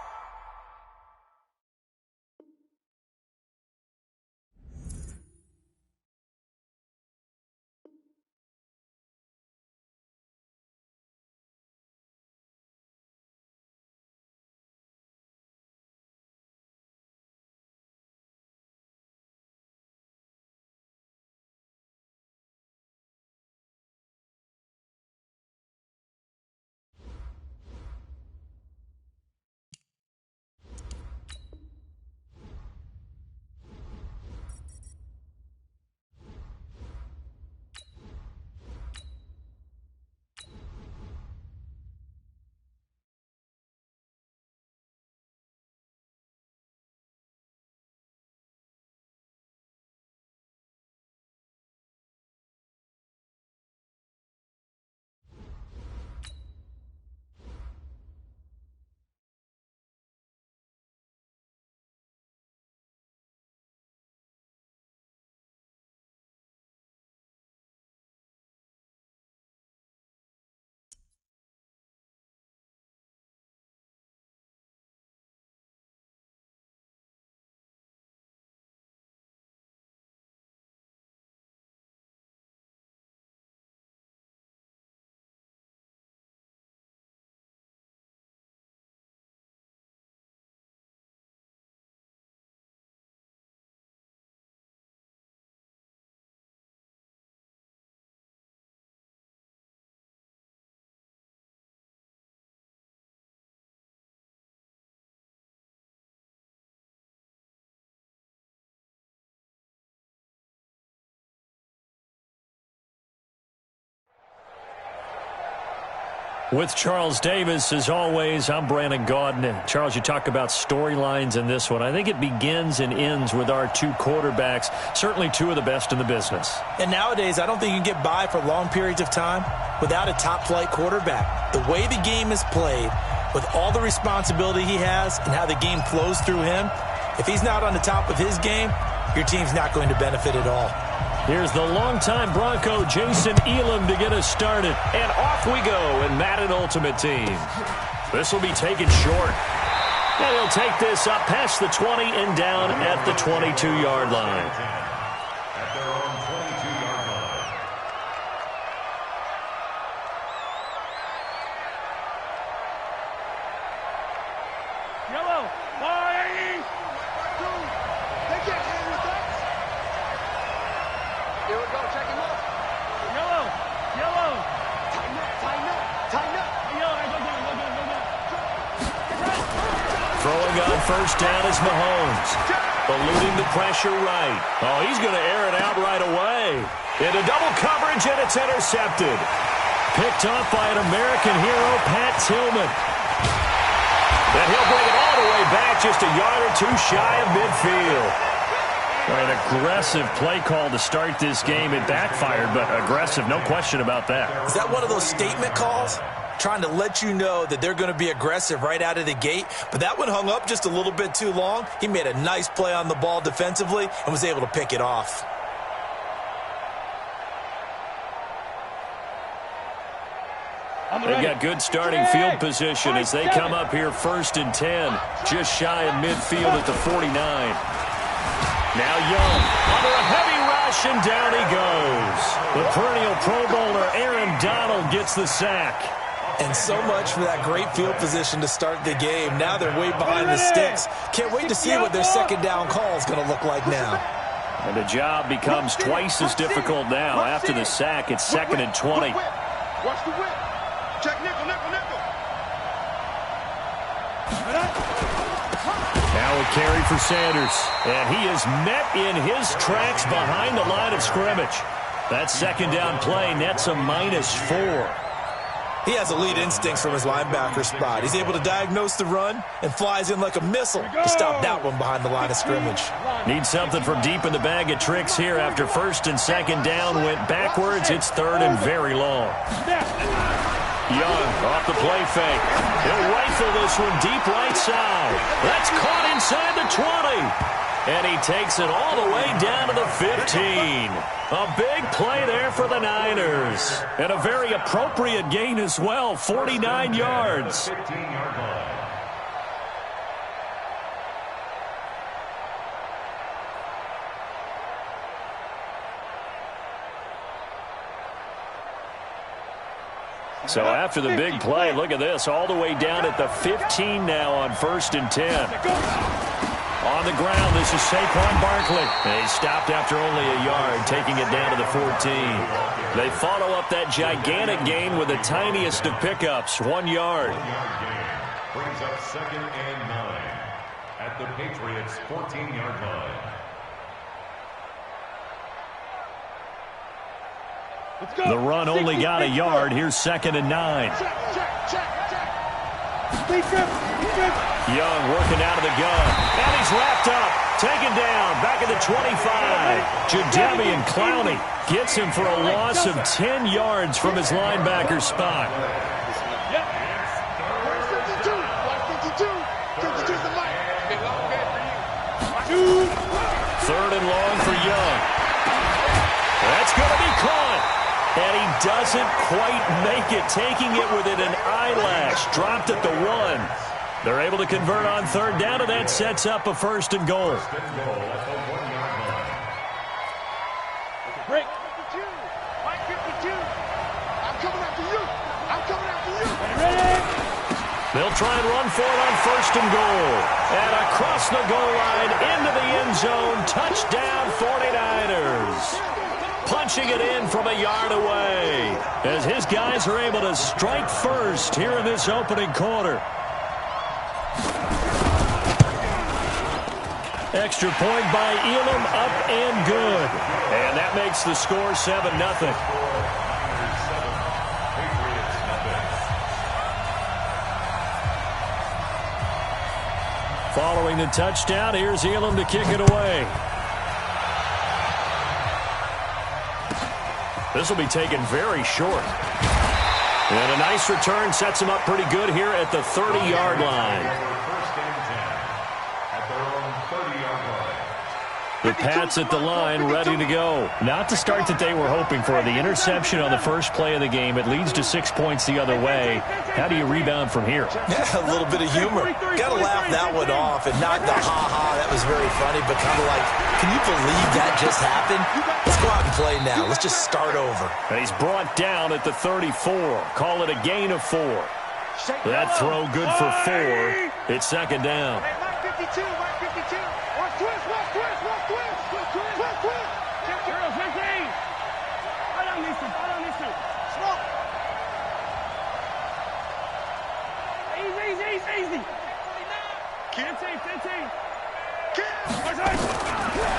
With Charles Davis, as always, I'm Brandon Gaudin. Charles, you talk about storylines in this one. I think it begins and ends with our 2 quarterbacks, certainly 2 of the best in the business. And nowadays, I don't think you can get by for long periods of time without a top-flight quarterback. The way the game is played, with all the responsibility he has and how the game flows through him, if he's not on the top of his game, your team's not going to benefit at all. Here's the longtime Bronco, Jason Elam, to get us started. And off we go in Madden Ultimate Team. This will be taken short. And he'll take this up past the 20 and down at the 22-yard line. At their own 22-yard line. Yellow. Bye. They can't hang with us. Here we go. Check him out. Yellow. Yellow. Tighten up. Tighten up. Tighten up. Yellow. Go down. Go down. Go down. Throwing on first down is Mahomes. Eluding the pressure right. Oh, he's going to air it out right away. Into double coverage, and it's intercepted. Picked off by an American hero, Pat Tillman. And he'll bring it all the way back, just a yard or two shy of midfield. An aggressive play call to start this game. It backfired, but aggressive, no question about that. Is that one of those statement calls? Trying to let you know that they're going to be aggressive right out of the gate, but that one hung up just a little bit too long. He made a nice play on the ball defensively and was able to pick it off. They've got good starting field position as they come up here 1st and 10, just shy of midfield at the 49. Now Young under a heavy rush, and down he goes. The perennial Pro Bowler Aaron Donald gets the sack. And so much for that great field position to start the game. Now they're way behind the sticks. Can't wait to see what their second down call is going to look like now. And the job becomes twice as difficult now. After the sack, it's 2nd and 20. Watch the whip. Check nickel, nickel, nickel. Now a carry for Sanders. And he is met in his tracks behind the line of scrimmage. That second down play nets a -4. He has elite instincts from his linebacker spot. He's able to diagnose the run and flies in like a missile to stop that one behind the line of scrimmage. Need something from deep in the bag of tricks here. After 1st and 2nd down went backwards, it's 3rd and very long. Young off the play fake. He'll rifle this one deep right side. That's caught inside the 20. And he takes it all the way down to the 15. A big play there for the Niners. And a very appropriate gain as well, 49 yards. 15-yard line. So after the big play, look at this, all the way down at the 15 now on 1st and 10. On the ground, this is Saquon Barkley. He stopped after only a yard, taking it down to the 14. They follow up that gigantic gain with the tiniest of pickups, 1 yard. 1 yard gain brings up 2nd and 9 at the Patriots' 14-yard line. The run only got a yard. Here's 2nd and 9. Young working out of the gun. And he's wrapped up. Taken down. Back at the 25. Jadeveon Clowney gets him for a loss of 10 yards from his linebacker spot. 3rd and long for Young. That's going to be caught. And he doesn't quite make it, taking it within an eyelash. Dropped at the 1. They're able to convert on 3rd down, and that sets up a 1st and goal. Break. 52. Mike 52. I'm coming after you. I'm coming after you. Ready? They'll try and run for it on 1st and goal. And across the goal line, into the end zone. Touchdown, 49ers. Punching it in from a yard away as his guys are able to strike first here in this opening quarter. Extra point by Elam, up and good. And that makes the score 7-0. Following the touchdown, here's Elam to kick it away. This will be taken very short. And a nice return sets him up pretty good here at the 30-yard line. The Pats at the line, ready to go. Not the start that they were hoping for. The interception on the first play of the game. It leads to 6 points the other way. How do you rebound from here? Yeah, a little bit of humor. Got to laugh that one off and not the ha-ha. That was very funny, but kind of like, can you believe that just happened? Let's go out and play now. Let's just start over. And he's brought down at the 34. Call it a gain of 4. That throw good for 4. It's 2nd down. Mike 52. Mike 52. Watch twist. Watch twist. Watch twist. Watch twist. Watch twist. Check it out. Smoke. Easy.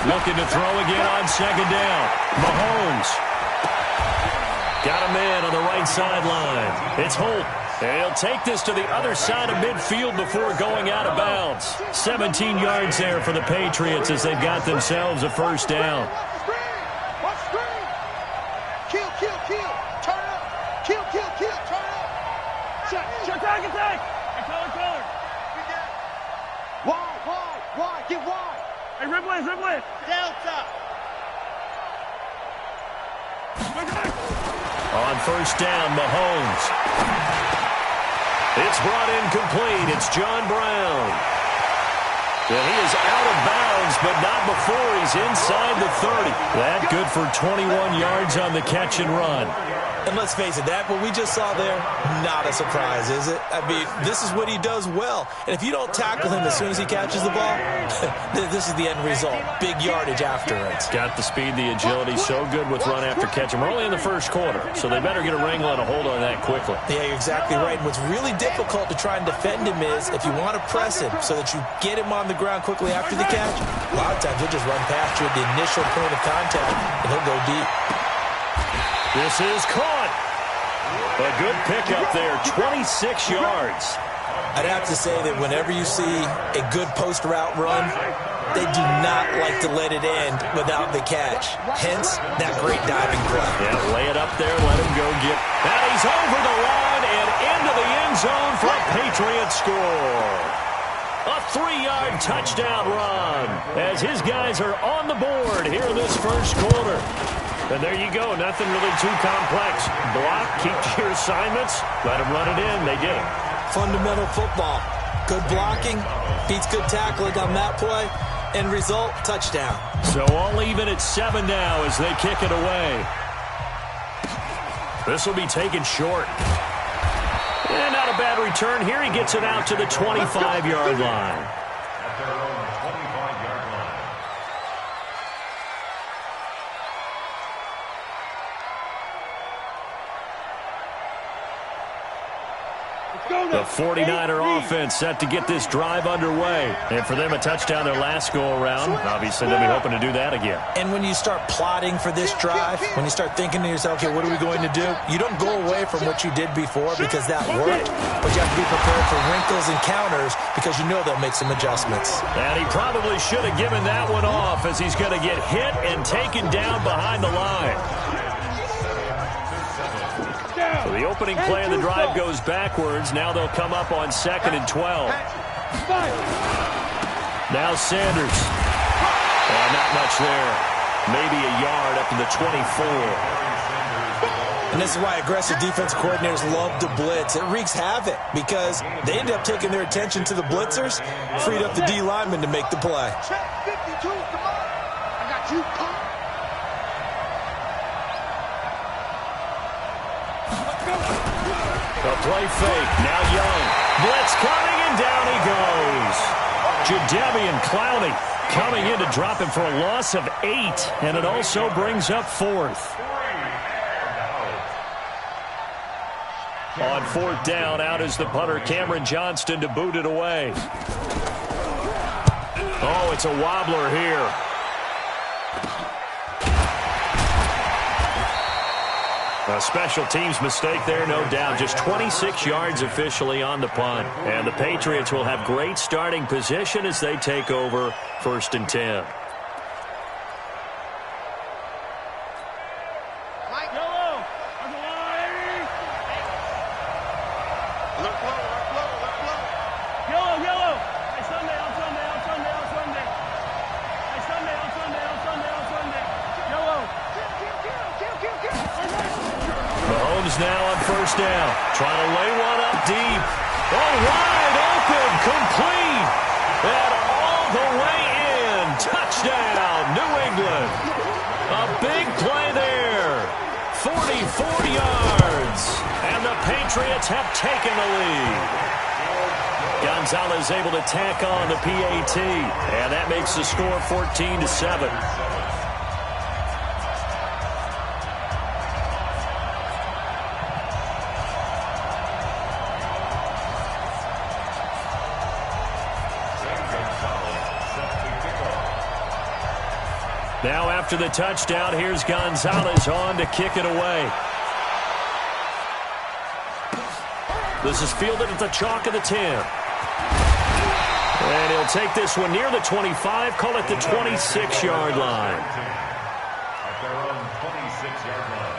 Looking to throw again on second down. Mahomes. Got him in on the right sideline. It's Holt. And he'll take this to the other side of midfield before going out of bounds. 17 yards there for the Patriots as they've got themselves a first down. Wide, get wide. Hey, Ripley. Delta. On first down, Mahomes. It's brought in complete. It's John Brown. And he is out of bounds, but not before he's inside the 30. That good for 21 yards on the catch and run. And let's face it, that what we just saw there, not a surprise, is it? I mean, this is what he does well. And if you don't tackle him as soon as he catches the ball, this is the end result. Big yardage after it. Got the speed, the agility, so good with run after catch. And we're only in the first quarter, so they better get a wrangle and a hold on that quickly. Yeah, you're exactly right. And what's really difficult to try and defend him is if you want to press him so that you get him on the ground quickly after the catch, a lot of times he'll just run past you at the initial point of contact, and he'll go deep. This is caught. A good pickup there, 26 yards. I'd have to say that whenever you see a good post route run, they do not like to let it end without the catch. Hence, that great diving play. Yeah, lay it up there, let him go get. And he's over the line and into the end zone for a Patriot score. A 3-yard touchdown run as his guys are on the board here in this first quarter. And there you go. Nothing really too complex. Block, keep to your assignments, let them run it in. They did it. Fundamental football. Good blocking, beats good tackling on that play. End result, touchdown. So all even at 7 now as they kick it away. This will be taken short. And not a bad return here. He gets it out to the 25-yard line. At their own 25-yard line. The 49er offense set to get this drive underway. And for them, a touchdown their last go-around. Obviously, they'll be hoping to do that again. And when you start plotting for this drive, when you start thinking to yourself, okay, what are we going to do? You don't go away from what you did before because that worked, but you have to be prepared for wrinkles and counters because you know they'll make some adjustments. And he probably should have given that one off as he's going to get hit and taken down behind the line. So the opening play of the drive goes backwards. Now they'll come up on 2nd and 12. Now Sanders. Not much there. Maybe a yard up to the 24. And this is why aggressive defense coordinators love to blitz. It wreaks havoc because they end up taking their attention to the blitzers, freed up the D lineman to make the play. Check 52, come on. I got you. A play fake. Now Young. Blitz coming, and down he goes. Jadeveon Clowney coming in to drop him for a loss of 8. And it also brings up 4th. On 4th down, out is the punter, Cameron Johnston, to boot it away. Oh, it's a wobbler here. A special teams mistake there, no doubt. Just 26 yards officially on the punt. And the Patriots will have great starting position as they take over 1st and 10. Now on 1st down, trying to lay one up deep. Oh, wide open, complete, and all the way in. Touchdown, New England. A big play there. 44 yards, and the Patriots have taken the lead. Gonzalez able to tack on the PAT, and that makes the score 14-7. Now after the touchdown, here's Gonzalez on to kick it away. This is fielded at the chalk of the 10. And he'll take this one near the 25, call it the 26-yard line. At their own 26-yard line.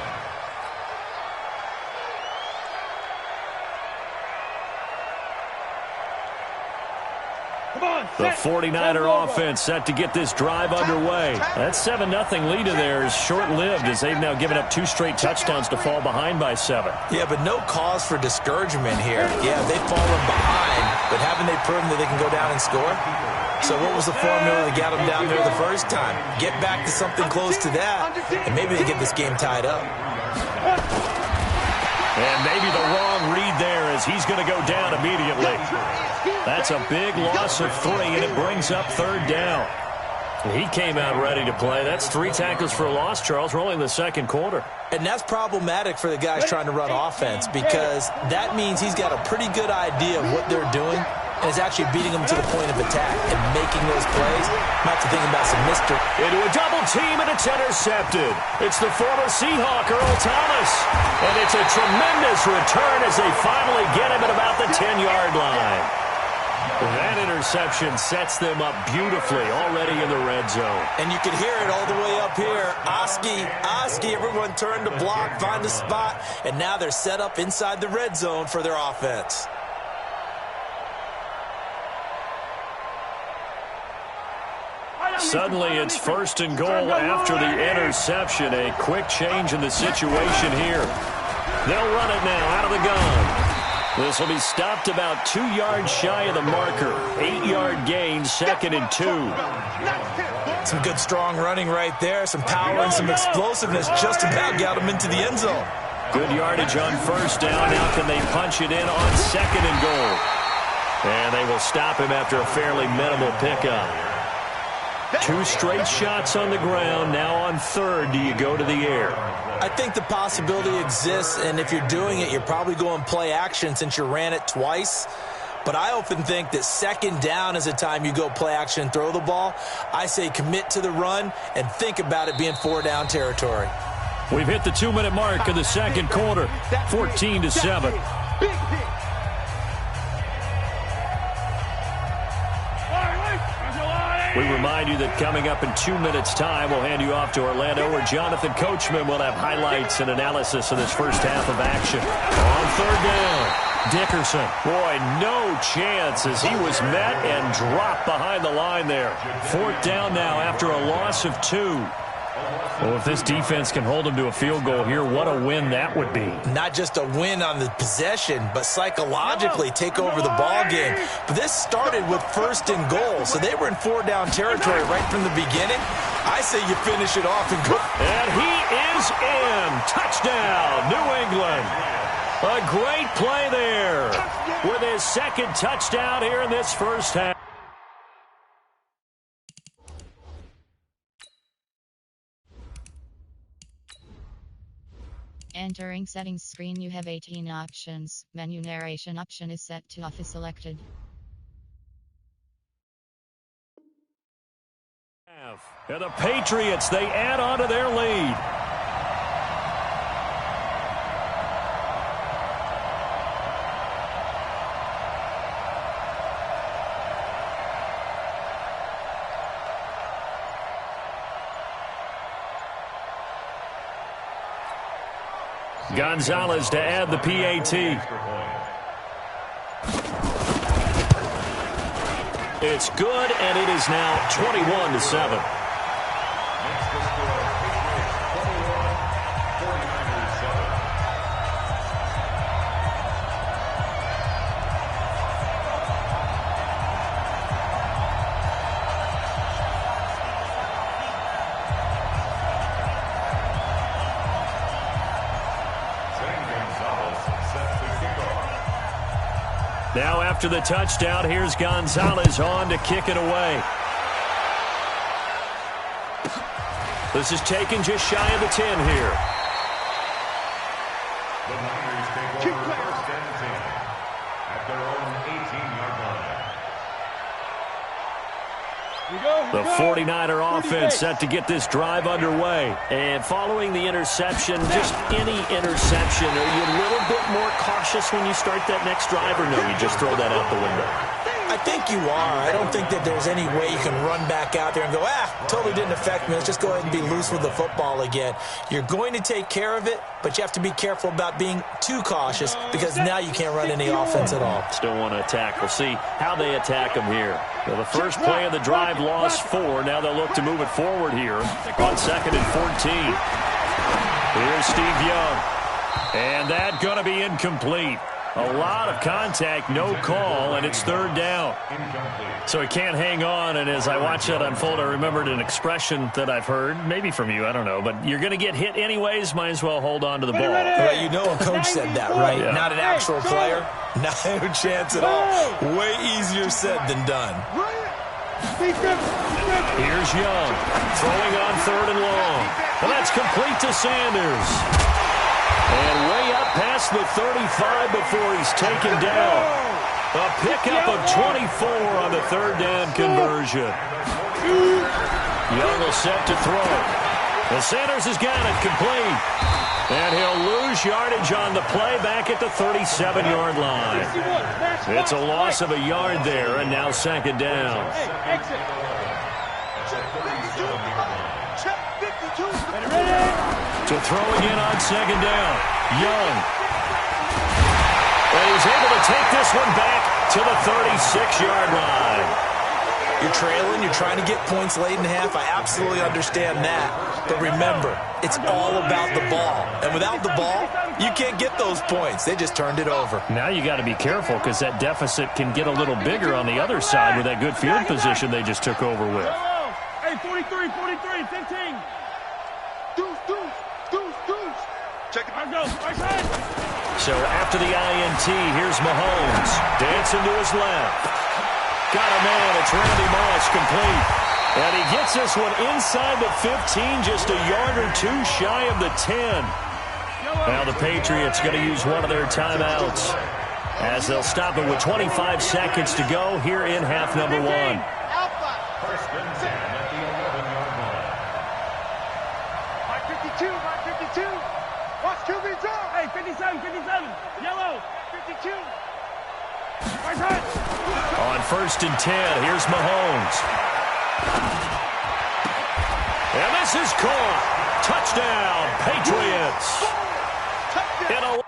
The 49er offense set to get this drive underway. That 7-0 lead of theirs short-lived as they've now given up 2 straight touchdowns to fall behind by 7. Yeah, but no cause for discouragement here. Yeah, they've fallen behind, but haven't they proven that they can go down and score? So what was the formula that got them down there the first time? Get back to something close to that, and maybe they get this game tied up. And maybe the wrong read there as he's going to go down immediately. That's a big loss of 3, and it brings up 3rd down. He came out ready to play. That's 3 tackles for a loss, Charles. We're only in the 2nd quarter. And that's problematic for the guys trying to run offense because that means he's got a pretty good idea of what they're doing and is actually beating them to the point of attack and making those plays. Not to think about some mystery. Into a double team, and it's intercepted. It's the former Seahawk, Earl Thomas. And it's a tremendous return as they finally get him at about the 10-yard line. That interception sets them up beautifully already in the red zone. And you can hear it all the way up here. Oski, everyone turned to block, find a spot, and now they're set up inside the red zone for their offense. Suddenly it's 1st and goal after the interception. A quick change in the situation here. They'll run it now out of the gun. This will be stopped about 2 yards shy of the marker. 8-yard gain, 2nd and 2. Some good strong running right there. Some power and some explosiveness just about got them into the end zone. Good yardage on 1st down. Now can they punch it in on 2nd and goal? And they will stop him after a fairly minimal pickup. 2 straight shots on the ground. Now on 3rd, do you go to the air? I think the possibility exists, and if you're doing it, you're probably going play action since you ran it twice. But I often think that 2nd down is the time you go play action and throw the ball. I say commit to the run and think about it being 4-down territory. We've hit the 2-minute mark of the 2nd quarter, 14-7. We remind you that coming up in 2 minutes' time, we'll hand you off to Orlando, where Jonathan Coachman will have highlights and analysis of this first half of action. On 3rd down, Dickerson. Boy, no chance as he was met and dropped behind the line there. 4th down now after a loss of 2. Well, if this defense can hold them to a field goal here, what a win that would be. Not just a win on the possession, but psychologically take over the ball game. But this started with 1st and goal, so they were in 4-down territory right from the beginning. I say you finish it off and go. And he is in. Touchdown, New England. A great play there with his 2nd touchdown here in this first half. Entering settings screen, you have 18 options. Menu narration option is set to off is selected. And the Patriots, they add on to their lead. Gonzalez to add the PAT. It's good, and it is now 21-7. Now after the touchdown, here's Gonzalez on to kick it away. This is taken just shy of the 10 here. The Niners take over 1st and 10 at their own 18-yard line. The 49er offense set to get this drive underway. And following the interception, just any interception, are you a little bit more cautious when you start that next drive, or no, you just throw that out the window? I think you are. I don't think that there's any way you can run back out there and go, totally didn't affect me. Let's just go ahead and be loose with the football again. You're going to take care of it, but you have to be careful about being too cautious because now you can't run any offense at all. Still want to attack. We'll see how they attack them here. Well, the first play of the drive lost 4. Now they'll look to move it forward here on 2nd and 14. Here's Steve Young. And that going to be incomplete. A lot of contact, no call, and it's 3rd down. So he can't hang on, and as I watch that unfold, I remembered an expression that I've heard, maybe from you, I don't know, but you're going to get hit anyways, might as well hold on to the ball. Well, you know a coach said that, right? Yeah. Not an actual player. No chance at all. Way easier said than done. Here's Young, throwing on 3rd and long. And that's complete to Sanders. And way up past the 35 before he's taken down. A pickup of 24 on the 3rd down conversion. Young will set to throw. And Sanders has got it complete. And he'll lose yardage on the play back at the 37-yard line. It's a loss of a yard there, and now 2nd down. To throw again on 2nd down. Young. And he's able to take this one back to the 36-yard line. You're trailing. You're trying to get points late in half. I absolutely understand that. But remember, it's all about the ball. And without the ball, you can't get those points. They just turned it over. Now you got to be careful because that deficit can get a little bigger on the other side with that good field position they just took over with. Hey, 43, 15. Deuce. Check it out. So after the INT, here's Mahomes. Dancing to his left. Got a man. It's Randy Moss complete. And he gets this one inside the 15, just a yard or 2 shy of the 10. Now the Patriots going to use one of their timeouts as they'll stop it with 25 seconds to go here in half number 1. Watch QB draw. Hey, 57. Yellow. 52. Right side. On 1st and 10, here's Mahomes. And this is caught. Touchdown, Patriots. In a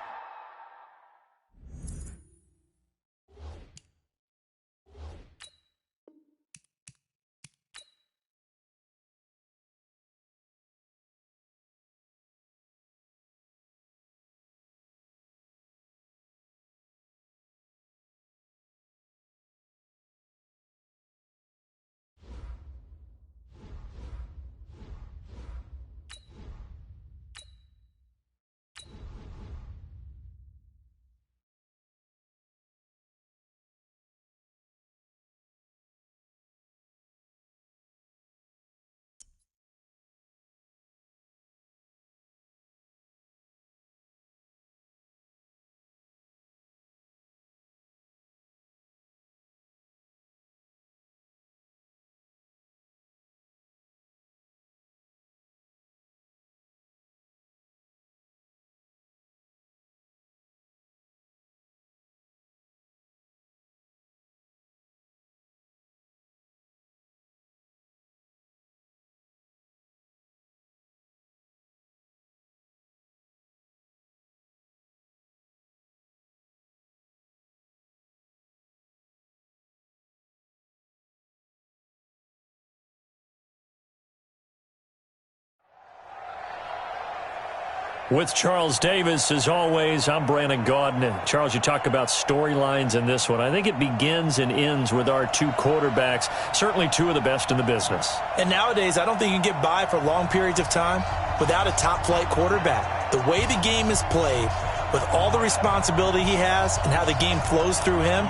With Charles Davis, as always, I'm Brandon Gaudin. Charles, you talk about storylines in this one. I think it begins and ends with our 2 quarterbacks, certainly 2 of the best in the business. And nowadays, I don't think you can get by for long periods of time without a top-flight quarterback. The way the game is played, with all the responsibility he has and how the game flows through him,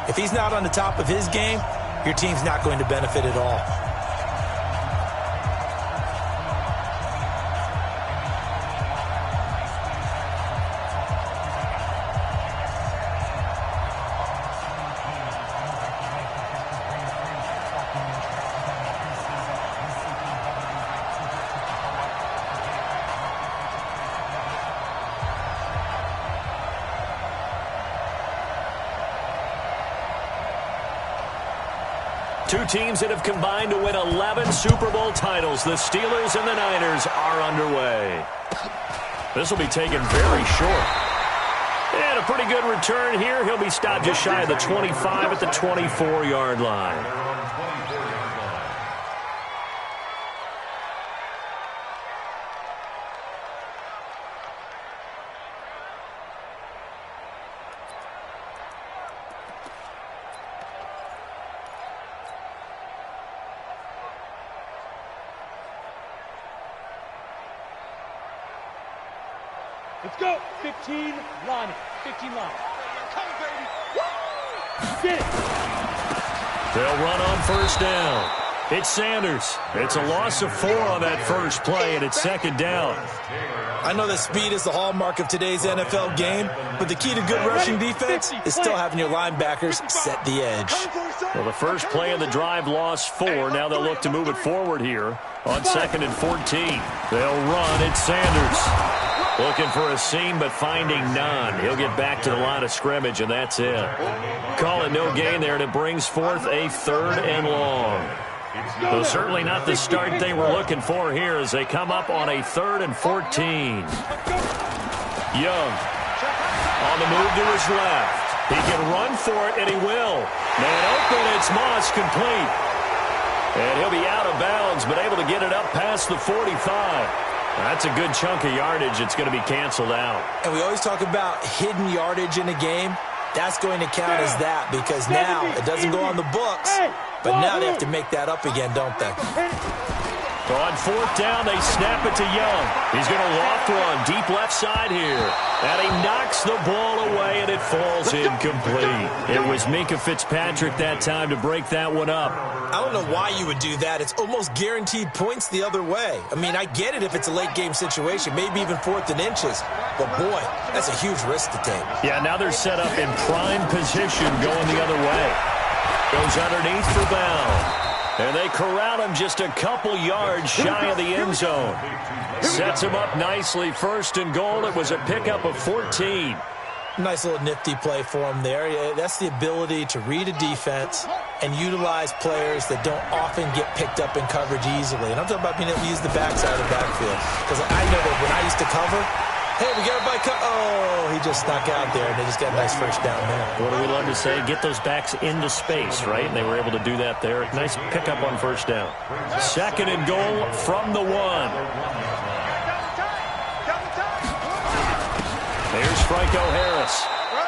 if he's not on the top of his game, your team's not going to benefit at all. Two teams that have combined to win 11 Super Bowl titles. The Steelers and the Niners are underway. This will be taken very short. And a pretty good return here. He'll be stopped just shy of the 25 at the 24-yard line. Let's go. 15 line. 15 line. Come on, baby. Get it. They'll run on first down. It's Sanders. It's a loss of 4 on that first play, and it's second down. I know that speed is the hallmark of today's NFL game, but the key to good rushing defense is still having your linebackers set the edge. Well, the first play of the drive lost 4. Now they'll look to move it forward here on 2nd and 14. They'll run. It's Sanders. Looking for a seam, but finding none. He'll get back to the line of scrimmage, and that's it. Call it no gain there, and it brings forth a 3rd and long. Though certainly not the start they were looking for here as they come up on a 3rd and 14. Young on the move to his left. He can run for it, and he will. Man open, it's Moss complete. And he'll be out of bounds, but able to get it up past the 45. That's a good chunk of yardage. It's going to be canceled out. And we always talk about hidden yardage in a game. That's going to count as that because now it doesn't go on the books, but now they have to make that up again, don't they? So on 4th down, they snap it to Young. He's going to loft one deep left side here. And he knocks the ball away, and it falls incomplete. It was Minkah Fitzpatrick that time to break that one up. I don't know why you would do that. It's almost guaranteed points the other way. I mean, I get it if it's a late-game situation, maybe even 4th and inches. But, boy, that's a huge risk to take. Yeah, now they're set up in prime position going the other way. Goes underneath for Bell. And they corral him just a couple yards shy of the end zone. Sets him up nicely. 1st and goal. It was a pickup of 14. Nice little nifty play for him there. Yeah, that's the ability to read a defense and utilize players that don't often get picked up in coverage easily. And I'm talking about being able to use the backside of the backfield. Because I know that when I used to cover, hey, we got everybody oh, he just snuck out there, and they just got a nice first down there. What do we love to say? Get those backs into space, right? And they were able to do that there. Nice pickup on first down. 2nd and goal from the 1. Here's Franco Harris.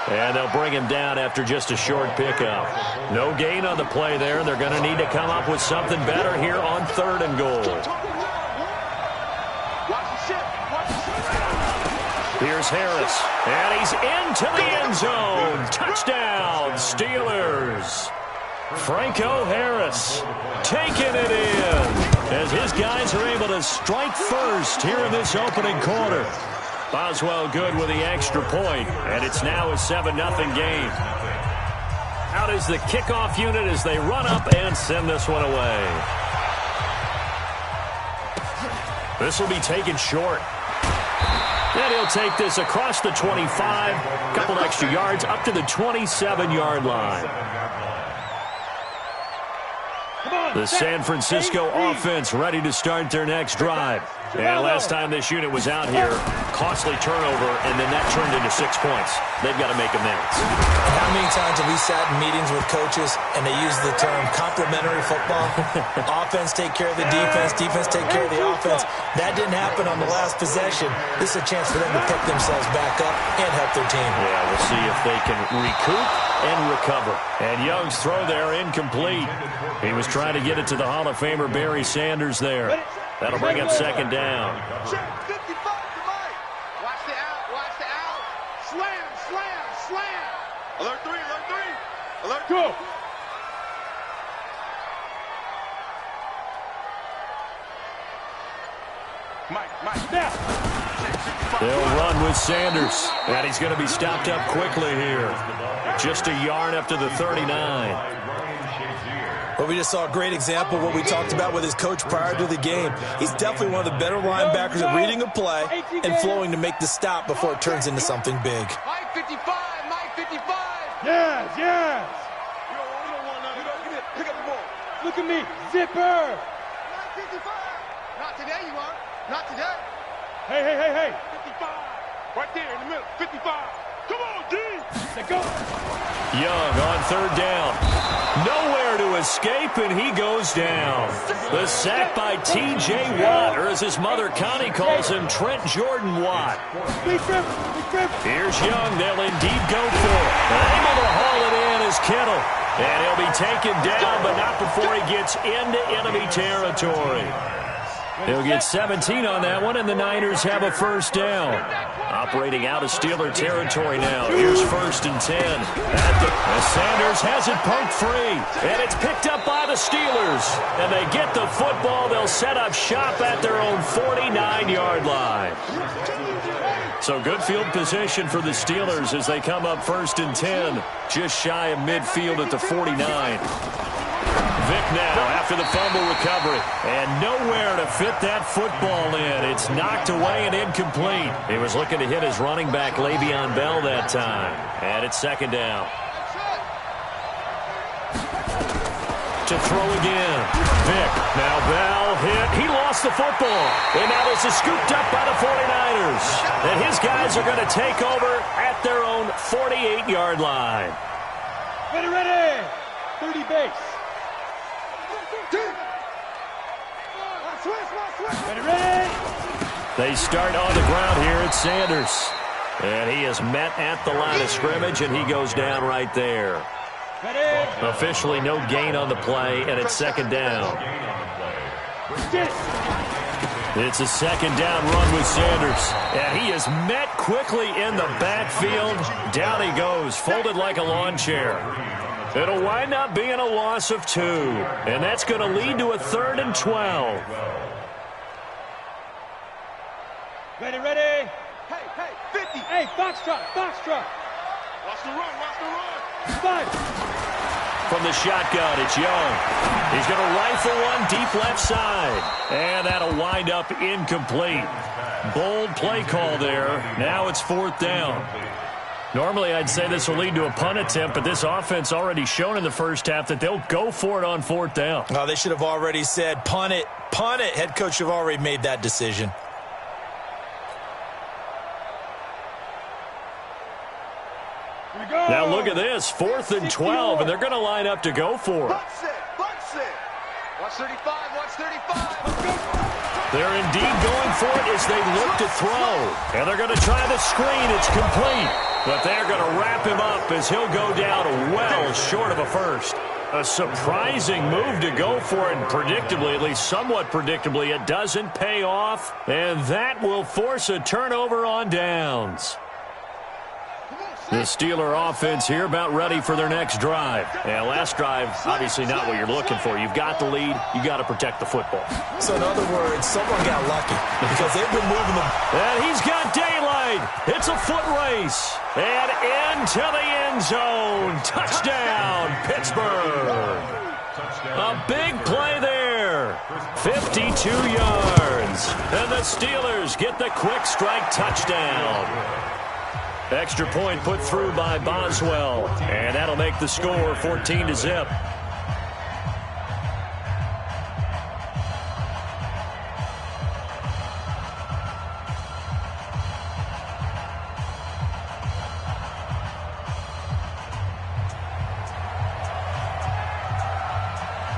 And they'll bring him down after just a short pickup. No gain on the play there. They're going to need to come up with something better here on 3rd and goal. Here's Harris, and he's into the end zone. Touchdown, Steelers. Franco Harris taking it in as his guys are able to strike first here in this opening quarter. Boswell good with the extra point, and it's now a 7-0 game. Out is the kickoff unit as they run up and send this one away. This will be taken short. And he'll take this across the 25, a couple extra yards up to the 27-yard line. The San Francisco offense ready to start their next drive. And last time this unit was out here, costly turnover, and then that turned into 6 points. They've got to make amends. How many times have we sat in meetings with coaches and they use the term complementary football? Offense take care of the defense, defense take care of the offense. That didn't happen on the last possession. This is a chance for them to pick themselves back up and help their team. Yeah, we'll see if they can recoup and recover. And Young's throw there incomplete. He was trying to get it to the Hall of Famer Barry Sanders there. That'll bring up 2nd down. Check 55 to Mike. Watch the out, watch the out. Slam, slam, slam. Alert 3, alert 3. Alert 2. Mike, now. They'll run with Sanders. And he's going to be stopped up quickly here. Just a yard up to the 39. Well, we just saw a great example of what we talked about with his coach prior to the game. He's definitely one of the better linebackers at reading a play and flowing to make the stop before it turns into something big. Mike 55, Mike 55. Yes. You don't want nothing. Pick up the ball. Look at me. Zipper. 55. Not today, you are. Not today. Hey. 55. Right there in the middle. 55. Come on, D. Let's go. Young on third down. Nowhere to escape, and he goes down. The sack by T.J. Watt, or as his mother Connie calls him, Trent Jordan Watt. Here's Young. They'll indeed go for it. Able to haul it in is Kittle. And he'll be taken down, but not before he gets into enemy territory. He'll get 17 on that one, and the Niners have a first down. Operating out of Steeler territory now. Here's 1st and 10. Sanders has it poked free, and it's picked up by the Steelers. And they get the football. They'll set up shop at their own 49-yard line. So good field position for the Steelers as they come up 1st and 10, just shy of midfield at the 49. Vick now after the fumble recovery, and nowhere to fit that football in. It's knocked away and incomplete. He was looking to hit his running back Le'Veon Bell that time, and it's 2nd down. To throw again. Vick. Now Bell hit. He lost the football. And now this is scooped up by the 49ers. And his guys are going to take over at their own 48-yard line. Ready. 30 base. Ready. They start on the ground here at Sanders. And he is met at the line of scrimmage, and he goes down right there. Officially no gain on the play, and it's 2nd down. It's a 2nd down run with Sanders. And he is met quickly in the backfield. Down he goes, folded like a lawn chair. It'll wind up being a loss of 2. And that's going to lead to a 3rd and 12. Ready. Hey, 50. Hey, Foxtrot. Watch the run. 5. From the shotgun, it's Young. He's going to rifle one deep left side. And that'll wind up incomplete. Bold play call there. Now it's 4th down. Normally, I'd say this will lead to a punt attempt, but this offense already shown in the first half that they'll go for it on 4th down. Oh, they should have already said, punt it. Head coach have already made that decision. Now look at this, 4th and 12, and they're going to line up to go for it. Watch 35. They're indeed going for it as they look to throw. And they're going to try the screen. It's complete. But they're going to wrap him up as he'll go down well short of a first. A surprising move to go for it, and predictably, at least somewhat predictably, it doesn't pay off. And that will force a turnover on downs. The Steeler offense here about ready for their next drive. And last drive, obviously not what you're looking for. You've got the lead. You got to protect the football. So in other words, someone got lucky because they've been moving the... And he's got daylight. It's a foot race. And into the end zone. Touchdown, Pittsburgh. A big play there. 52 yards. And the Steelers get the quick strike touchdown. Extra point put through by Boswell. And that'll make the score 14-0.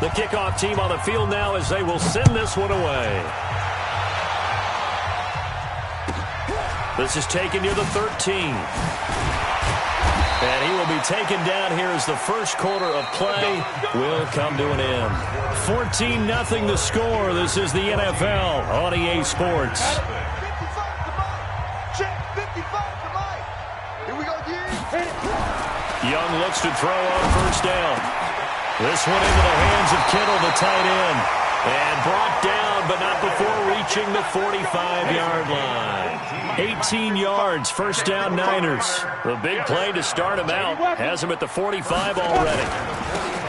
The kickoff team on the field now as they will send this one away. This is taken near the 13. And he will be taken down here as the first quarter of play will come to an end. 14-0 the score. This is the NFL on EA Sports. 55 to Mike. Check, 55 to Mike. Here we go, D. Young looks to throw on first down. This one into the hands of Kittle, the tight end. And brought down, but not before reaching the 45-yard line. 18 yards, first down Niners. The big play to start him out. Has him at the 45 already.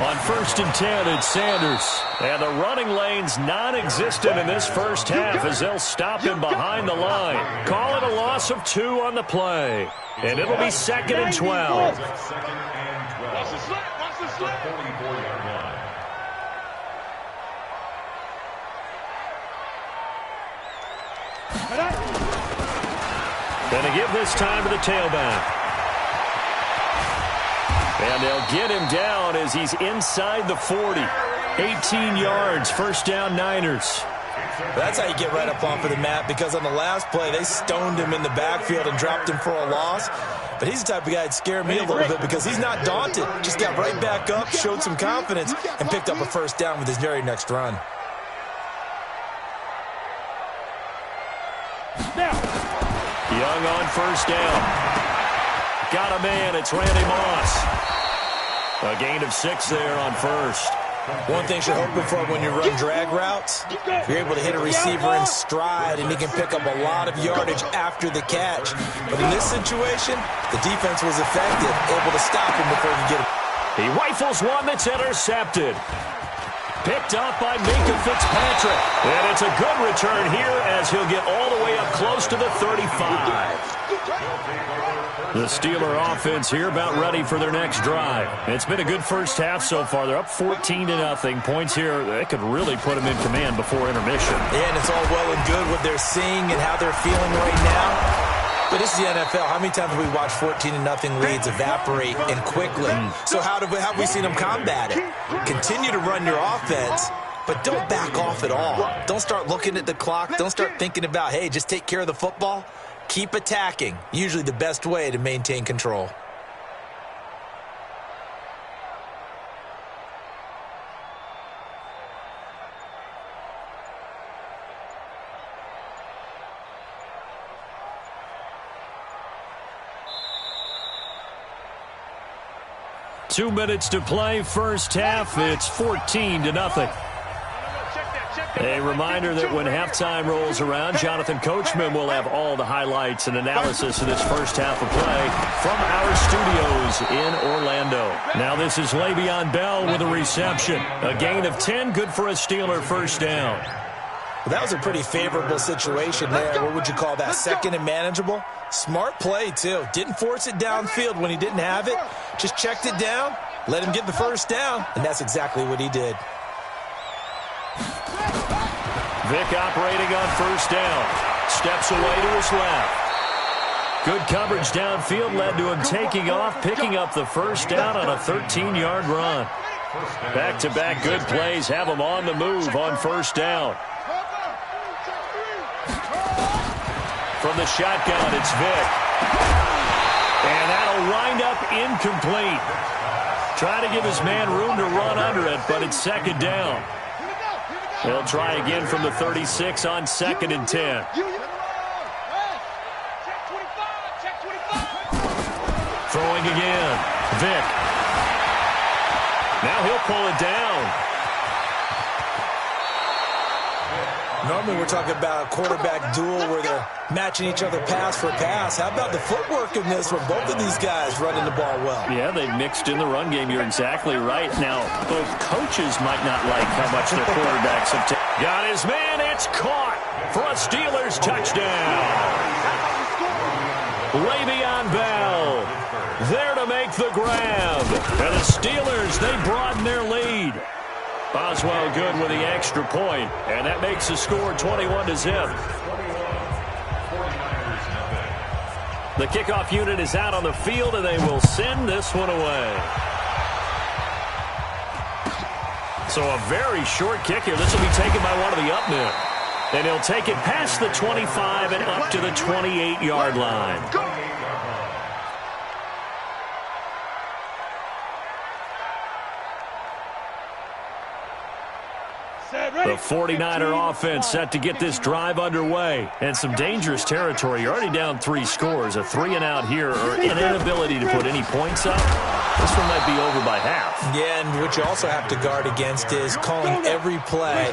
On 1st and 10, it's Sanders. And the running lane's non-existent in this first half as they'll stop him behind the line. Call it a loss of 2 on the play. And it'll be 2nd and 12. Watch the slip. Gonna give this time to the tailback. And they'll get him down as he's inside the 40. 18 yards, first down Niners. That's how you get right up onto the mat, because on the last play, they stoned him in the backfield and dropped him for a loss. But he's the type of guy that scared me a little bit because he's not daunted. Just got right back up, showed some confidence, and picked up a first down with his very next run. Young on first down. Got a man. It's Randy Moss. A gain of 6 there on first. One thing you're hoping for when you run drag routes, you're able to hit a receiver in stride, and he can pick up a lot of yardage after the catch. But in this situation, the defense was effective, able to stop him before he could get him. He rifles one that's intercepted. Picked up by Minka Fitzpatrick. And it's a good return here as he'll get all the way up close to the 35. The Steeler offense here about ready for their next drive. It's been a good first half so far. They're up 14-0. Points here, they could really put them in command before intermission. Yeah, and it's all well and good what they're seeing and how they're feeling right now. But this is the NFL. How many times have we watched 14-0 leads evaporate and quickly? So how have we seen them combat it? Continue to run your offense, but don't back off at all. Don't start looking at the clock. Don't start thinking about, hey, just take care of the football. Keep attacking. Usually the best way to maintain control. Two minutes to play, first half. It's 14-0. A reminder that when halftime rolls around, Jonathan Coachman will have all the highlights and analysis of this first half of play from our studios in Orlando. Now this is Le'Veon Bell with a reception. A gain of 10, good for a Steeler first down. Well, that was a pretty favorable situation there. What would you call that? Second and manageable? Smart play, too. Didn't force it downfield when he didn't have it. Just checked it down, let him get the first down, and that's exactly what he did. Vick operating on first down. Steps away to his left. Good coverage downfield led to him taking off, picking up the first down on a 13-yard run. Back-to-back good plays have him on the move on first down. From the shotgun, it's Vick. And that'll wind up incomplete. Trying to give his man room to run under it, but it's second down. They'll try again from the 36 on second and 10. Throwing again. Vick. Now he'll pull it down. Normally we're talking about a quarterback duel where they're matching each other pass for pass. How about the footwork in this where both of these guys running the ball well? Yeah, they've mixed in the run game. You're exactly right. Now, both coaches might not like how much their quarterbacks have taken. Got his man. It's caught for a Steelers touchdown. Le'Veon Bell there to make the grab. And the Steelers, they broaden their lead. Boswell good with the extra point, and that makes the score 21-0. The kickoff unit is out on the field, and they will send this one away. So a very short kick here. This will be taken by one of the up men. And he'll take it past the 25 and up to the 28-yard line. The 49er offense set to get this drive underway. And some dangerous territory. You're already down 3 scores. A 3-and-out here or an inability to put any points up. This one might be over by half. Yeah, and what you also have to guard against is calling every play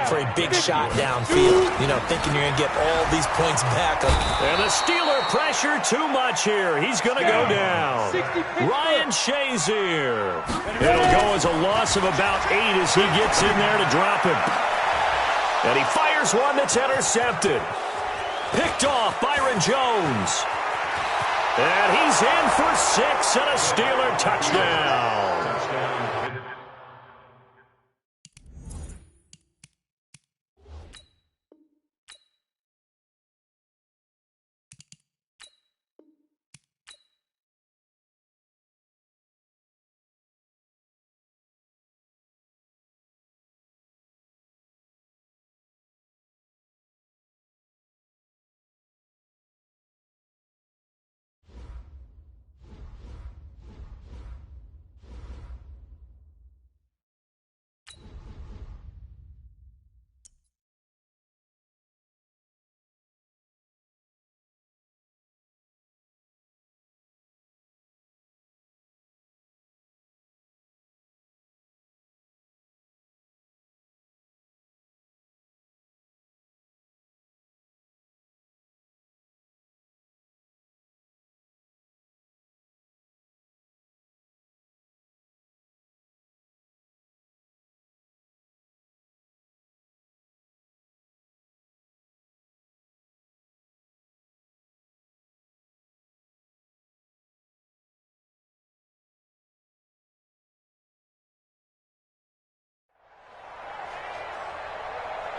for a big shot downfield. You know, thinking you're going to get all these points back. And the Steeler pressure too much here. He's going to go down. Ryan Shazier. It'll go as a loss of about 8 as he gets in there to drop him. And he fires one that's intercepted. Picked off Byron Jones. And he's in for 6 and a Steeler touchdown.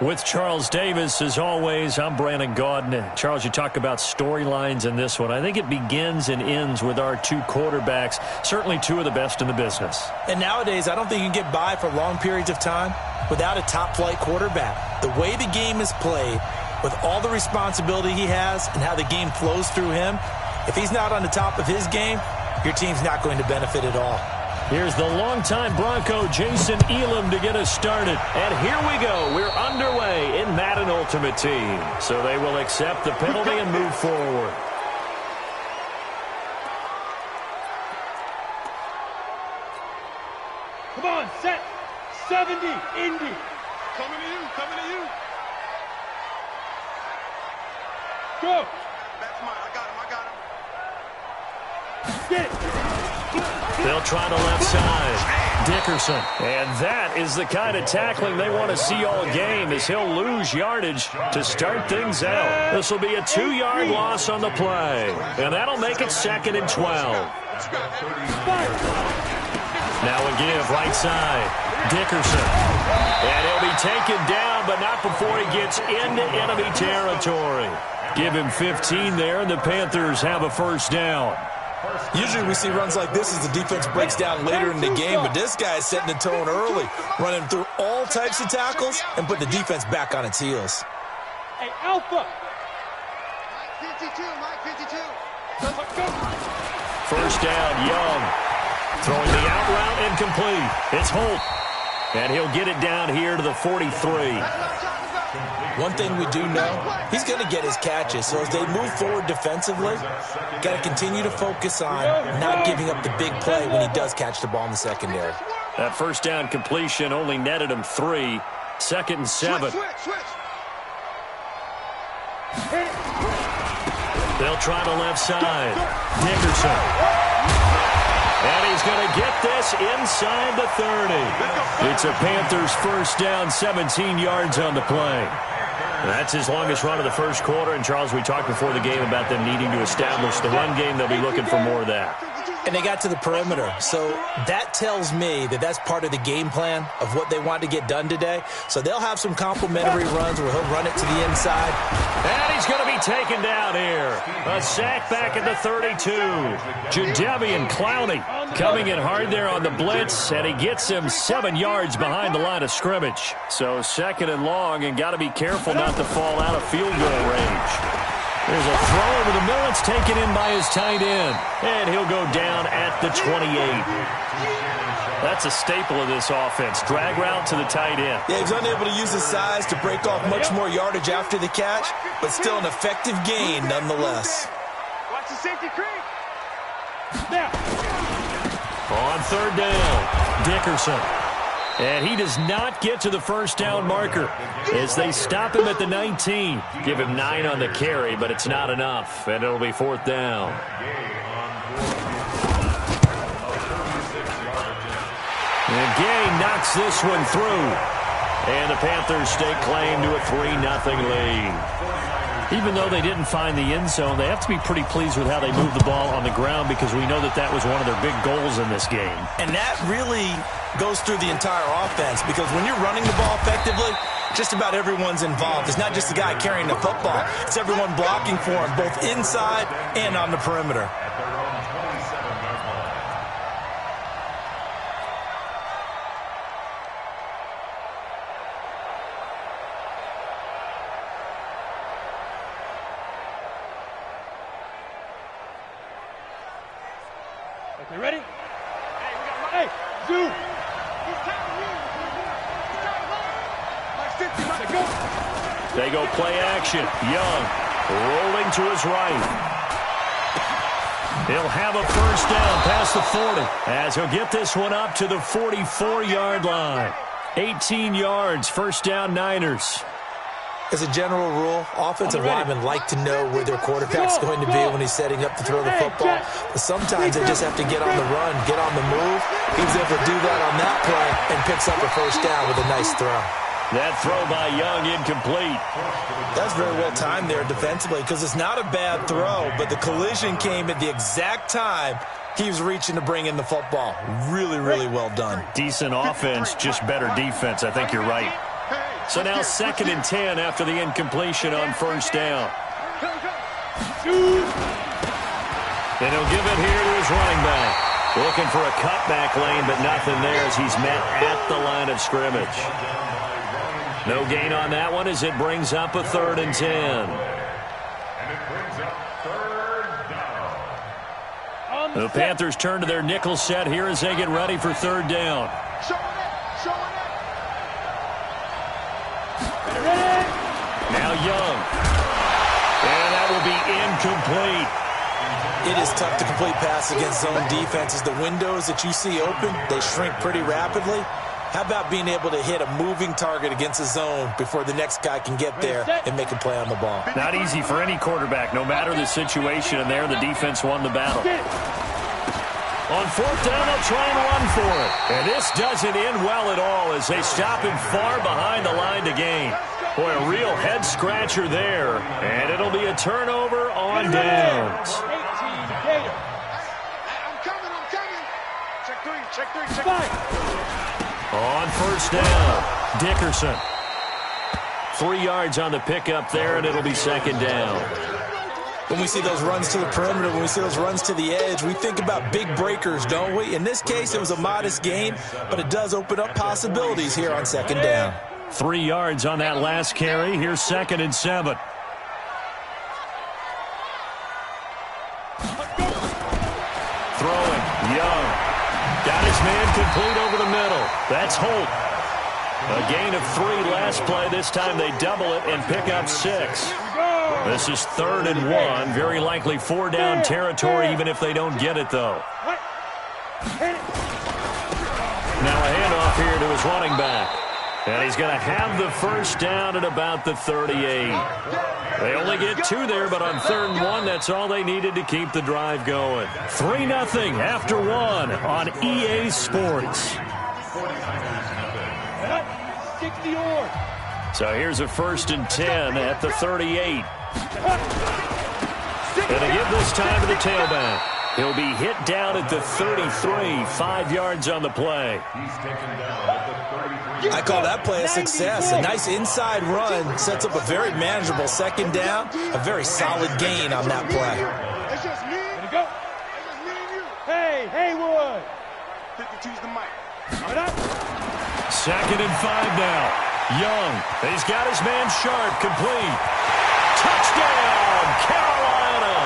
With Charles Davis, as always, I'm Brandon Gaudin. Charles, you talk about storylines in this one. I think it begins and ends with our two quarterbacks, certainly two of the best in the business. And nowadays, I don't think you can get by for long periods of time without a top-flight quarterback. The way the game is played, with all the responsibility he has and how the game flows through him, if he's not on the top of his game, your team's not going to benefit at all. Here's the longtime Bronco, Jason Elam, to get us started. And here we go. We're underway in Madden Ultimate Team. So they will accept the penalty and move forward. Come on, set. 70, Indy. Coming to you, coming to you. Go. That's mine. I got him. Get it. They'll try the left side. Dickerson. And that is the kind of tackling they want to see all game, as he'll lose yardage to start things out. This will be a 2-yard loss on the play. And that'll make it 2nd and 12. Now a give, right side. Dickerson. And he'll be taken down, but not before he gets into enemy territory. Give him 15 there, and the Panthers have a first down. Usually we see runs like this as the defense breaks down later in the game, but this guy is setting the tone early, running through all types of tackles and put the defense back on its heels. Hey, Alpha. Mike 52, Mike 52. First down, Young. Throwing the out route incomplete. It's Holt. And he'll get it down here to the 43. One thing we do know, he's going to get his catches. So as they move forward defensively, got to continue to focus on not giving up the big play when he does catch the ball in the secondary. That first down completion only netted him 3. 2nd and 7. They'll try the left side. Dickerson. And he's going to get this inside the 30. It's a Panthers first down, 17 yards on the play. That's his longest run of the first quarter. And, Charles, we talked before the game about them needing to establish the run game. They'll be looking for more of that. And they got to the perimeter. So that tells me that that's part of the game plan of what they want to get done today. So they'll have some complementary runs where he'll run it to the inside. And he's going to be taken down here. A sack back at the 32. Jadeveon Clowney coming in hard there on the blitz, and he gets him 7 yards behind the line of scrimmage. So 2nd and long, and got to be careful not to fall out of field goal range. There's a throw over the middle. It's taken in by his tight end. And he'll go down at the 28. That's a staple of this offense. Drag route to the tight end. Yeah, he's unable to use his size to break off much more yardage after the catch, but still an effective gain nonetheless. Watch the safety creep. Now. On 3rd down, Dickerson. And he does not get to the first down marker as they stop him at the 19. Give him 9 on the carry, but it's not enough, and it'll be 4th down. And Gay knocks this one through. And the Panthers stake claim to a 3-0 lead. Even though they didn't find the end zone, they have to be pretty pleased with how they moved the ball on the ground, because we know that that was one of their big goals in this game. And that really goes through the entire offense, because when you're running the ball effectively, just about everyone's involved. It's not just the guy carrying the football. It's everyone blocking for him, both inside and on the perimeter. You ready? Hey, Zoo. They go play action. Young rolling to his right. He'll have a first down past the 40 as he'll get this one up to the 44-yard line. 18 yards, first down Niners. As a general rule, offensive linemen like to know where their quarterback's going to be when he's setting up to throw the football. But sometimes they just have to get on the run, get on the move. He was able to do that on that play and picks up a first down with a nice throw. That throw by Young incomplete. That's very well timed there defensively, because it's not a bad throw, but the collision came at the exact time he was reaching to bring in the football. Really, really well done. Decent offense, just better defense. I think you're right. So now 2nd and 10 after the incompletion on first down. And he'll give it here to his running back. Looking for a cutback lane, but nothing there as he's met at the line of scrimmage. No gain on that one as it brings up a 3rd and 10. And it brings up 3rd down. The Panthers turn to their nickel set here as they get ready for 3rd down. Now Young. And that will be incomplete. It is tough to complete pass against zone defenses. The windows that you see open, they shrink pretty rapidly. How about being able to hit a moving target against a zone before the next guy can get there and make a play on the ball? Not easy for any quarterback, no matter the situation, and there the defense won the battle. On 4th down, they'll try and run for it. And this doesn't end well at all as they stop him far behind the line to gain. Boy, a real head-scratcher there. And it'll be a turnover on downs. I'm coming. Check three. On 1st down, Dickerson. 3 yards on the pickup there, and it'll be 2nd down. When we see those runs to the perimeter, when we see those runs to the edge, we think about big breakers, don't we? In this case, it was a modest gain, but it does open up possibilities here on 2nd down. 3 yards on that last carry. Here's 2nd and 7. Throwing, Young. Got his man complete over the middle. That's Holt. A gain of 3 last play. This time they double it and pick up 6. This is 3rd and 1. Very likely 4-down territory, even if they don't get it, though. Now a handoff here to his running back. And he's going to have the 1st down at about the 38. They only get 2 there, but on 3rd and 1, that's all they needed to keep the drive going. 3-0 after 1 on EA Sports. So here's a 1st and 10 at the 38. And they give this time to the tailback. He'll be hit down at the 33, 5 yards on the play. He's taken down at the 33. I call that play a success. A nice inside run sets up a very manageable 2nd down, a very solid gain on that play. It's just me. It's just me and you. Hey, Haywood. 52's the mic. 2nd and 5 now. Young, he's got his man Sharp complete. Touchdown, Carolina!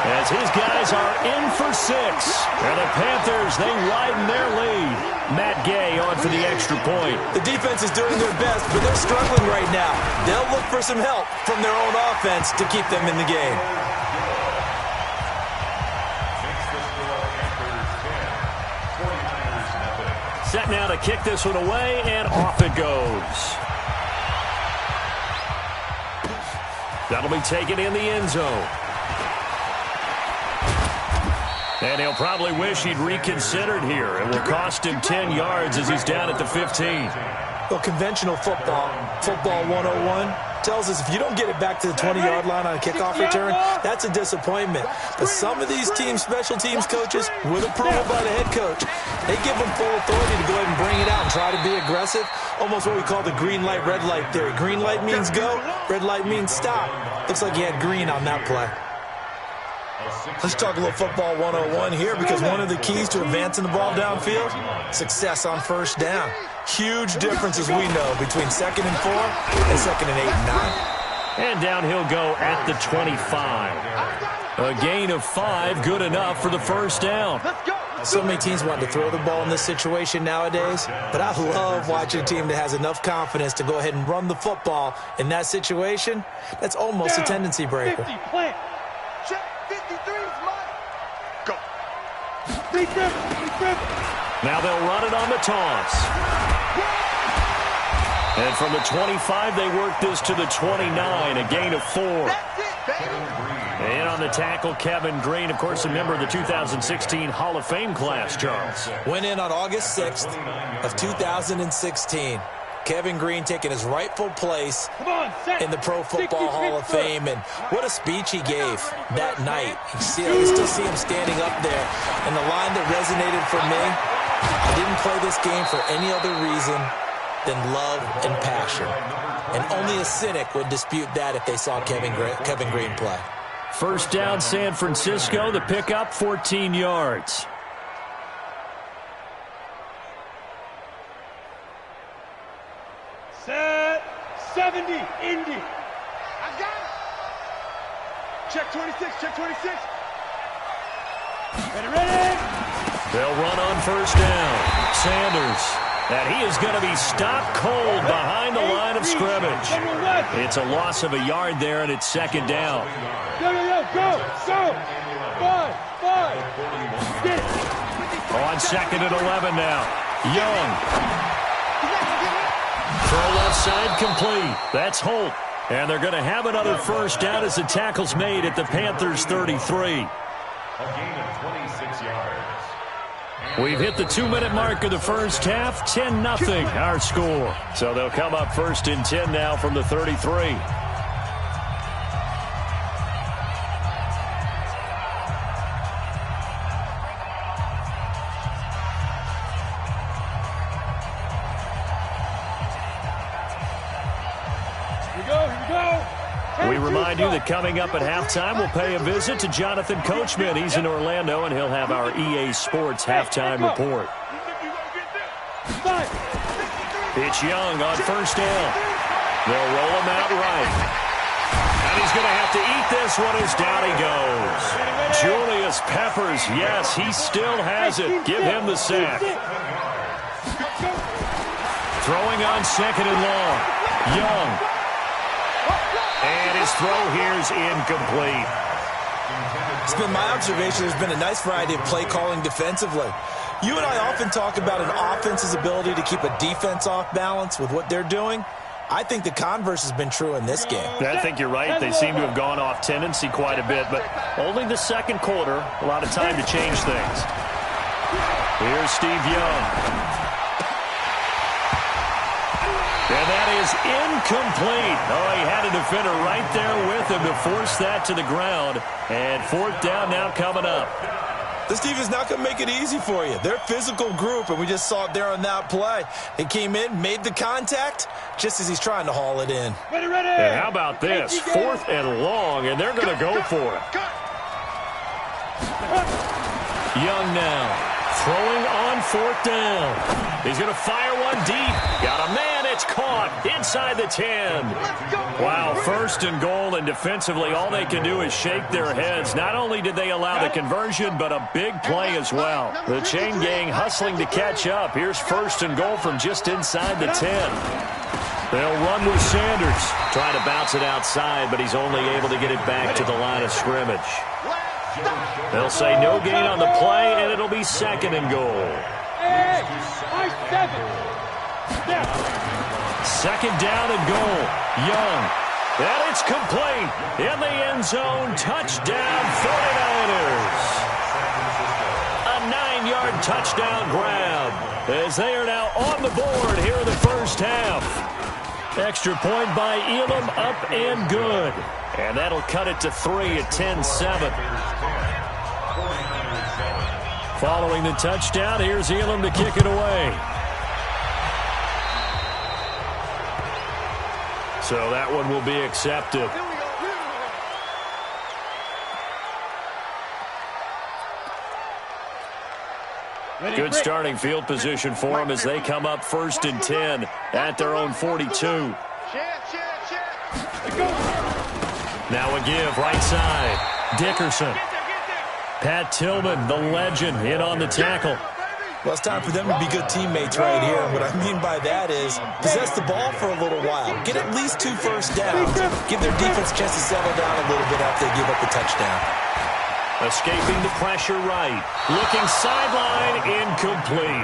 As his guys are in for 6. And the Panthers, they widen their lead. Matt Gay on for the extra point. The defense is doing their best, but they're struggling right now. They'll look for some help from their own offense to keep them in the game. Set now to kick this one away, and off it goes. That'll be taken in the end zone. And he'll probably wish he'd reconsidered here. It will cost him 10 yards as he's down at the 15. Well, conventional football 101, tells us if you don't get it back to the 20-yard line on a kickoff return, that's a disappointment. But some of these teams, special teams coaches, with approval by the head coach, they give them full authority to go ahead and bring it out and try to be aggressive. Almost what we call the green light, red light theory. Green light means go, red light means stop. Looks like he had green on that play. Let's talk a little football 101 here, because one of the keys to advancing the ball downfield, success on 1st down. Huge difference, as we know, between 2nd and 4 and 2nd and 8 and 9. And down he'll go at the 25. A gain of 5, good enough for the 1st down. So many teams want to throw the ball in this situation nowadays, but I love watching a team that has enough confidence to go ahead and run the football in that situation. That's almost a tendency breaker. 50, plant. Check, 53's mine. Go. Now they'll run it on the toss. And from the 25, they work this to the 29, a gain of 4. That's it, baby. And on the tackle, Kevin Green, of course, a member of the 2016 Hall of Fame class, Charles. Went in on August 6th of 2016. Kevin Green taking his rightful place in the Pro Football Hall of Fame. And what a speech he gave that night. You still see him standing up there. And the line that resonated for me, I didn't play this game for any other reason than love and passion. And only a cynic would dispute that if they saw Kevin Green play. First down, San Francisco. The pickup, 14 yards. Set 70, Indy. I got it. Check 26, check 26. Ready. They'll run on first down. Sanders. And he is going to be stopped cold behind the line of scrimmage. It's a loss of a yard there, and it's second down. Go. 5. Get it. On second and 11 now. Young. Throw left side complete. That's Holt. And they're going to have another first down as the tackle's made at the Panthers' 33. A gain of 26 yards. We've hit the 2-minute mark of the first half. 10-0 our score. So they'll come up first and 10 now from the 33. We remind you that coming up at halftime, we'll pay a visit to Jonathan Coachman. He's in Orlando, and he'll have our EA Sports halftime report. It's Young on first down. They'll roll him out right. And he's going to have to eat this one as down he goes. Julius Peppers, yes, he still has it. Give him the sack. Throwing on second and long. Young. And his throw here is incomplete. It's been my observation there's been a nice variety of play calling defensively. You and I often talk about an offense's ability to keep a defense off balance with what they're doing. I think the converse has been true in this game. I think you're right. They seem to have gone off tendency quite a bit, but only the second quarter, a lot of time to change things. Here's Steve Young. And that is incomplete. Oh, he had a defender right there with him to force that to the ground. And fourth down now coming up. This team is not going to make it easy for you. They're a physical group, and we just saw it there on that play. He came in, made the contact, just as he's trying to haul it in. Ready. And how about this? Fourth and long, and they're going to go for it. Young now. Throwing on fourth down. He's going to fire one deep. Got a man. It's caught inside the 10. Wow, first and goal, and defensively all they can do is shake their heads. Not only did they allow the conversion, but a big play as well. The chain gang hustling to catch up. Here's first and goal from just inside the 10. They'll run with Sanders. Trying to bounce it outside, but he's only able to get it back to the line of scrimmage. They'll say no gain on the play, and it'll be second and goal. Second down and goal. Young. And it's complete. In the end zone. Touchdown, 49ers. A 9-yard touchdown grab as they are now on the board here in the first half. Extra point by Elam, up and good. And that'll cut it to 3 at 10-7. Following the touchdown, here's Elam to kick it away. So that one will be accepted. Good starting field position for them as they come up first and 10 at their own 42. Now a give, right side. Dickerson. Pat Tillman, the legend, in on the tackle. Well, it's time for them to be good teammates right here. What I mean by that is possess the ball for a little while. Get at least 2 first downs. Give their defense a chance to settle down a little bit after they give up the touchdown. Escaping the pressure right. Looking sideline, incomplete.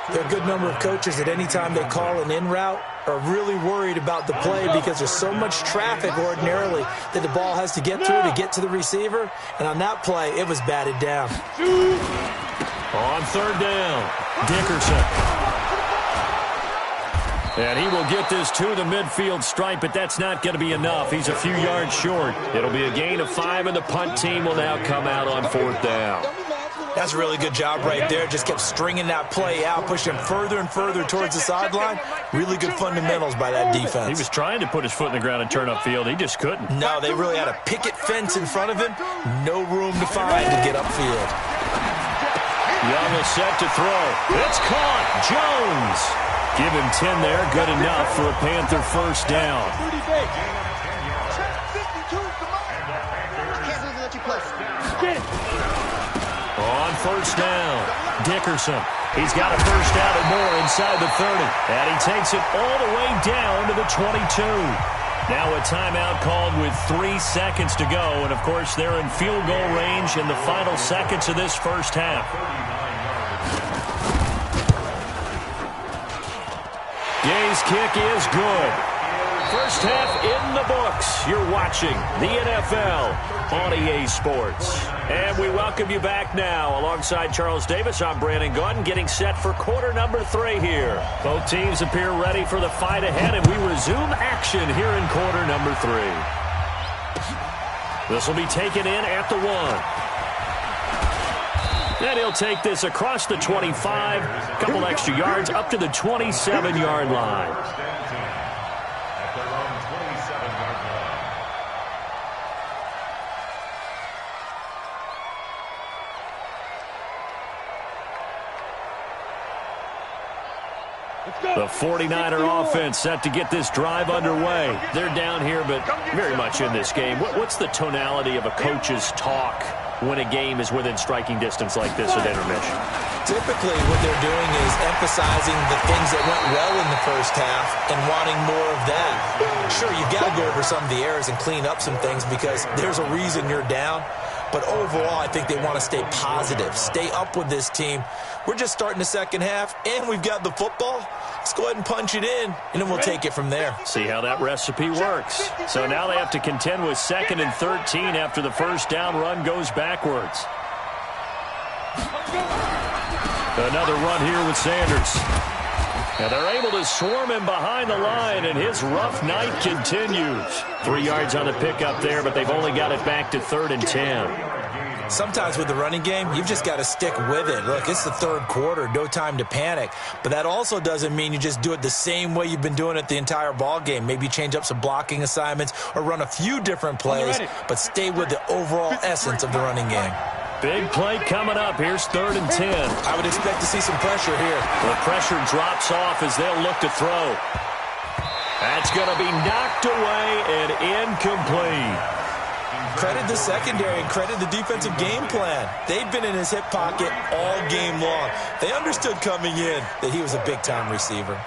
There are a good number of coaches at any time they call an in route are really worried about the play because there's so much traffic ordinarily that the ball has to get through to get to the receiver. And on that play, it was batted down. On third down, Dickerson. And he will get this to the midfield stripe, but that's not going to be enough. He's a few yards short. It'll be a gain of 5, and the punt team will now come out on fourth down. That's a really good job right there. Just kept stringing that play out, pushing him further and further towards the sideline. Really good fundamentals by that defense. He was trying to put his foot in the ground and turn upfield. He just couldn't. No, they really had a picket fence in front of him. No room to find to get upfield. Young is set to throw. It's caught. Jones. Give him 10 there. Good enough for a Panther first down. On first down, Dickerson. He's got a first down and more inside the 30. And he takes it all the way down to the 22. Now a timeout called with 3 seconds to go. And, of course, they're in field goal range in the final seconds of this first half. Gay's kick is good. First half in the books. You're watching the NFL on EA Sports. And we welcome you back now. Alongside Charles Davis, I'm Brandon Gordon, getting set for quarter number 3 here. Both teams appear ready for the fight ahead, and we resume action here in quarter number 3. This will be taken in at the 1. And he'll take this across the 25, a couple extra yards up to the 27-yard line. The 49er offense set to get this drive underway. They're down here, but very much in this game. What's the tonality of a coach's talk when a game is within striking distance like this at intermission? Typically, what they're doing is emphasizing the things that went well in the first half and wanting more of that. Sure, you've got to go over some of the errors and clean up some things because there's a reason you're down. But overall, I think they want to stay positive, stay up with this team. We're just starting the second half, and we've got the football. Let's go ahead and punch it in, and then we'll take it from there. See how that recipe works. So now they have to contend with 2nd and 13 after the first down run goes backwards. Another run here with Sanders. Now they're able to swarm him behind the line, and his rough night continues. 3 yards on the pickup there, but they've only got it back to 3rd and 10. Sometimes with the running game, you've just got to stick with it. Look, it's the third quarter, no time to panic. But that also doesn't mean you just do it the same way you've been doing it the entire ball game. Maybe change up some blocking assignments or run a few different plays, but stay with the overall essence of the running game. Big play coming up. Here's 3rd and 10. I would expect to see some pressure here. The pressure drops off as they'll look to throw. That's going to be knocked away and incomplete. Credit the secondary and credit the defensive game plan. They've been in his hip pocket all game long. They understood coming in that he was a big-time receiver.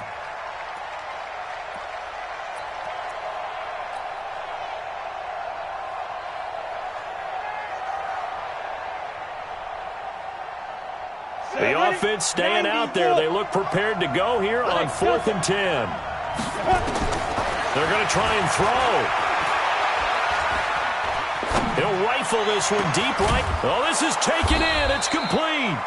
The offense staying out there. They look prepared to go here on 4th and 10. They're going to try and throw. He'll rifle this one deep right. Oh, this is taken in. It's complete.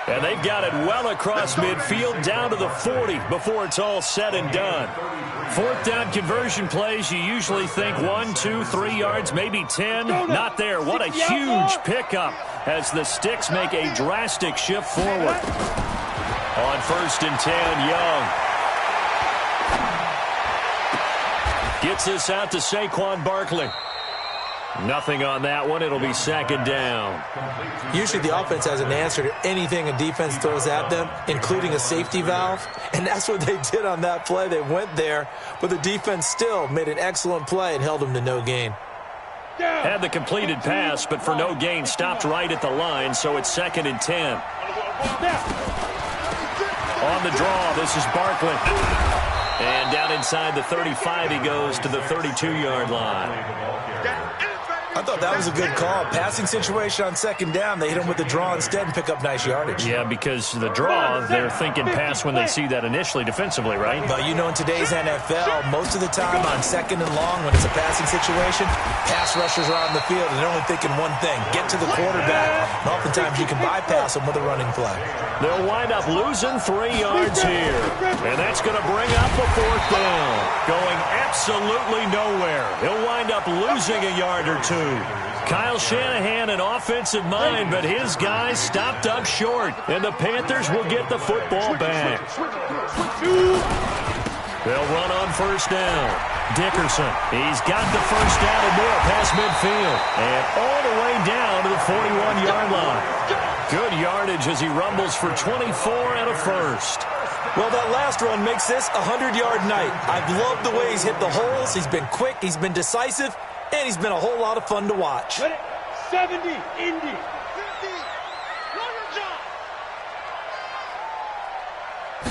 And they've got it well across midfield down to the 40 before it's all said and done. 4th down conversion plays, you usually think 1, 2, 3 yards, maybe 10. Not there. What a huge pickup as the Sticks make a drastic shift forward. On 1st and 10, Young gets this out to Saquon Barkley. Nothing on that one. It'll be 2nd down. Usually the offense has an answer to anything a defense throws at them, including a safety valve. And that's what they did on that play. They went there, but the defense still made an excellent play and held them to no gain. Had the completed pass, but for no gain, stopped right at the line, so it's 2nd and 10. On the draw, this is Barkley. And down inside the 35, he goes to the 32-yard line. I thought that was a good call. Passing situation on 2nd down. They hit him with the draw instead and pick up nice yardage. Yeah, because the draw, they're thinking pass when they see that initially defensively, right? But you know, in today's NFL, most of the time on 2nd and long, when it's a passing situation, pass rushers are on the field and they're only thinking one thing, get to the quarterback. And oftentimes you can bypass them with a running play. They'll wind up losing 3 yards here. And that's going to bring up a 4th down. Going absolutely nowhere. He'll wind up losing a yard or 2. Kyle Shanahan, an offensive mind, but his guys stopped up short, and the Panthers will get the football back. They'll run on first down. Dickerson, he's got the first down and more past midfield, and all the way down to the 41-yard line. Good yardage as he rumbles for 24 and a first. Well, that last run makes this a 100-yard night. I've loved the way he's hit the holes. He's been quick, he's been decisive, and he's been a whole lot of fun to watch. 70, Indy.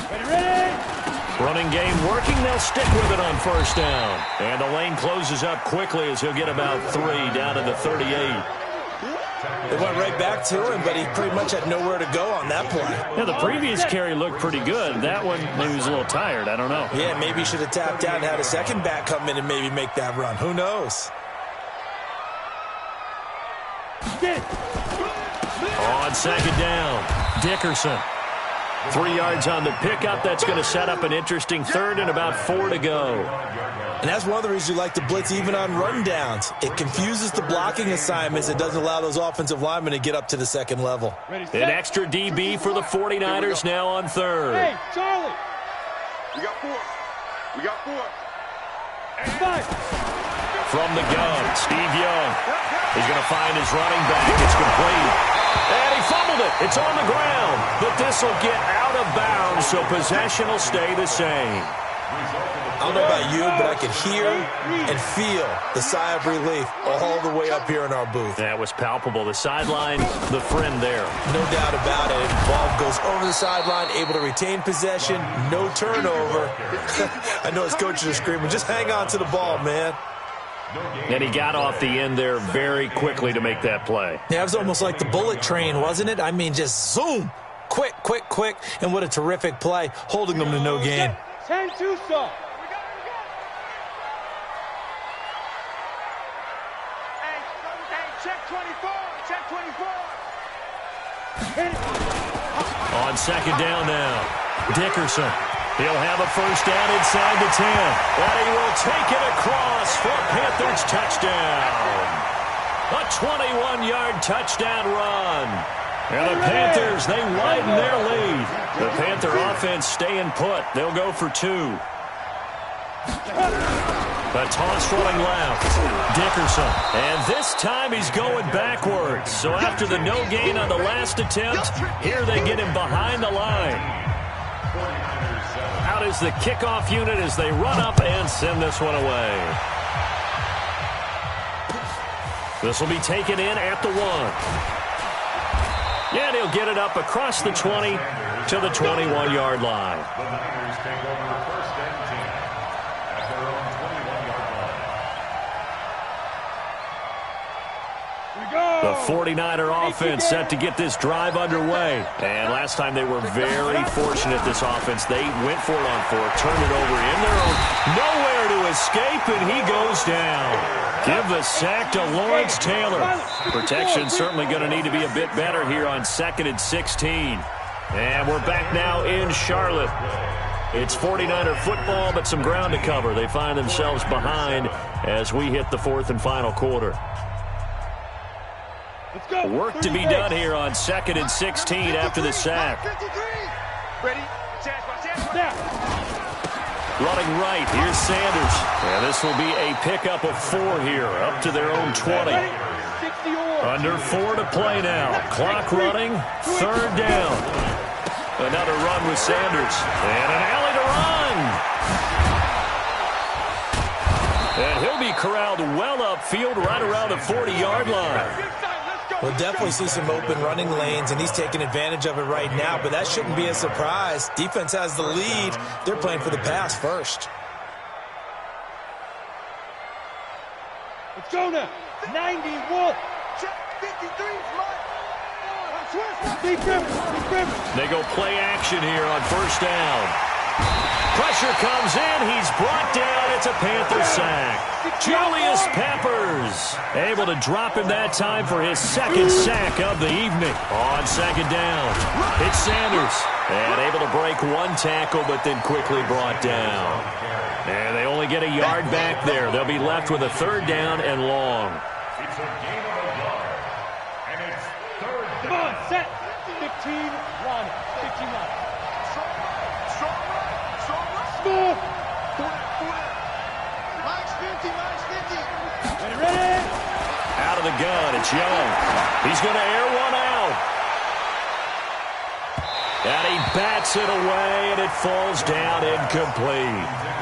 50. Ready. Running game working. They'll stick with it on first down. And the lane closes up quickly as he'll get about 3 down to the 38. They went right back to him, but he pretty much had nowhere to go on that play. Yeah, the previous carry looked pretty good. That one, maybe he was a little tired. I don't know. Yeah, maybe he should have tapped out and had a second back come in and maybe make that run. Who knows? On second down, Dickerson. 3 yards on the pickup. That's going to set up an interesting third and about 4 to go. And that's one of the reasons you like to blitz even on rundowns. It confuses the blocking assignments. It doesn't allow those offensive linemen to get up to the second level. An extra DB for the 49ers now on third. Hey, Charlie. We got 4. We got 4. 5. From the gun, Steve Young. He's going to find his running back. It's complete. And he fumbled it. It's on the ground. But this will get out of bounds, so possession will stay the same. I don't know about you, but I could hear and feel the sigh of relief all the way up here in our booth. That was palpable. The sideline, the friend there. No doubt about it. Ball goes over the sideline, able to retain possession, no turnover. I know his coaches are screaming, just hang on to the ball, man. And he got off the end there very quickly to make that play. Yeah, it was almost like the bullet train, wasn't it? I mean, just zoom. Quick, quick, quick. And what a terrific play, holding them to no gain. 10-2 saw. Check 24. Check 24. On second down now, Dickerson. He'll have a first down inside the 10. And he will take it across for a Panthers touchdown. A 21-yard touchdown run. And the Panthers, they widen their lead. The Panther offense staying put. They'll go for 2. A toss running left. Dickerson. And this time he's going backwards. So after the no gain on the last attempt, here they get him behind the line. Out is the kickoff unit as they run up and send this one away. This will be taken in at the 1. And he'll get it up across the 20 to the 21-yard line. The Niners take over first and 10 at their own 21-yard line. The 49er offense set to get this drive underway. And last time they were very fortunate, this offense. They went for it on 4, turned it over in their own. Nowhere to escape, and he goes down. Give the sack to Lawrence Taylor. Protection certainly going to need to be a bit better here on 2nd and 16. And we're back now in Charlotte. It's 49er football, but some ground to cover. They find themselves behind as we hit the 4th and final quarter. Work to be done here on 2nd and 16 after the sack. Ready? Running right, here's Sanders. And this will be a pickup of 4 here, up to their own 20. Under 4 to play now. Clock running, 3rd down. Another run with Sanders. And an alley to run. And he'll be corralled well upfield right around the 40-yard line. We'll definitely see some open running lanes, and he's taking advantage of it right now, but that shouldn't be a surprise. Defense has the lead. They're playing for the pass first. Let's go now. 91. Check 53 is mine. They go play action here on first down. Pressure comes in. He's brought down. It's a Panther sack. Julius Peppers able to drop him that time for his 2nd sack of the evening. On second down, it's Sanders. And able to break 1 tackle, but then quickly brought down. And they only get a yard back there. They'll be left with a 3rd down and long. It's a gain of a yard. And it's third down. Come on, set. 15, run. 15, run. Strong right. Score. Max 50, Max 50. Ready. Out of the gun, it's Young. He's going to air one out. And he bats it away, and it falls down incomplete.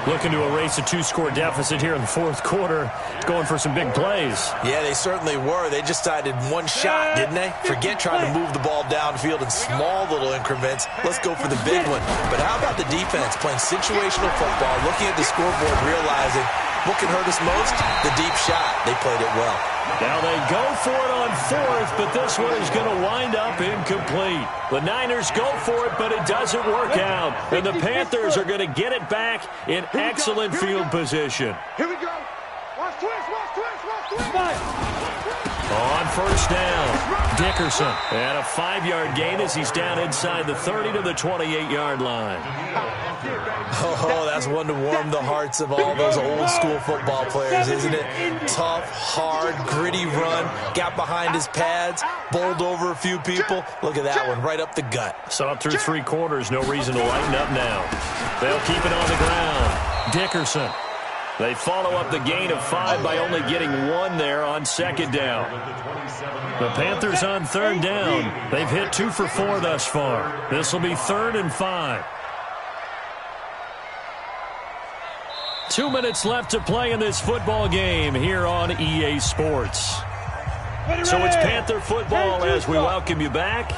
Looking to erase a 2-score deficit here in the fourth quarter. Going for some big plays. Yeah, they certainly were. They just decided one shot, didn't they? Forget trying to move the ball downfield in small little increments. Let's go for the big one. But how about the defense playing situational football, looking at the scoreboard, realizing what can hurt us most? The deep shot. They played it well. Now they go for it on fourth, but this one is going to wind up incomplete. The Niners go for it, but it doesn't work out. And the Panthers are going to get it back in excellent field position. Here we go. Watch twist. On first down, Dickerson. And a 5-yard gain as he's down inside the 30 to the 28-yard line. Oh, that's one to warm the hearts of all those old-school football players, isn't it? Tough, hard, gritty run, got behind his pads, bowled over a few people. Look at that one, right up the gut. Saw it through 3 quarters, no reason to lighten up now. They'll keep it on the ground. Dickerson. They follow up the gain of 5 by only getting 1 there on second down. The Panthers on third down. They've hit 2 for 4 thus far. This will be 3rd and 5. 2 minutes left to play in this football game here on EA Sports. So it's Panther football as we welcome you back.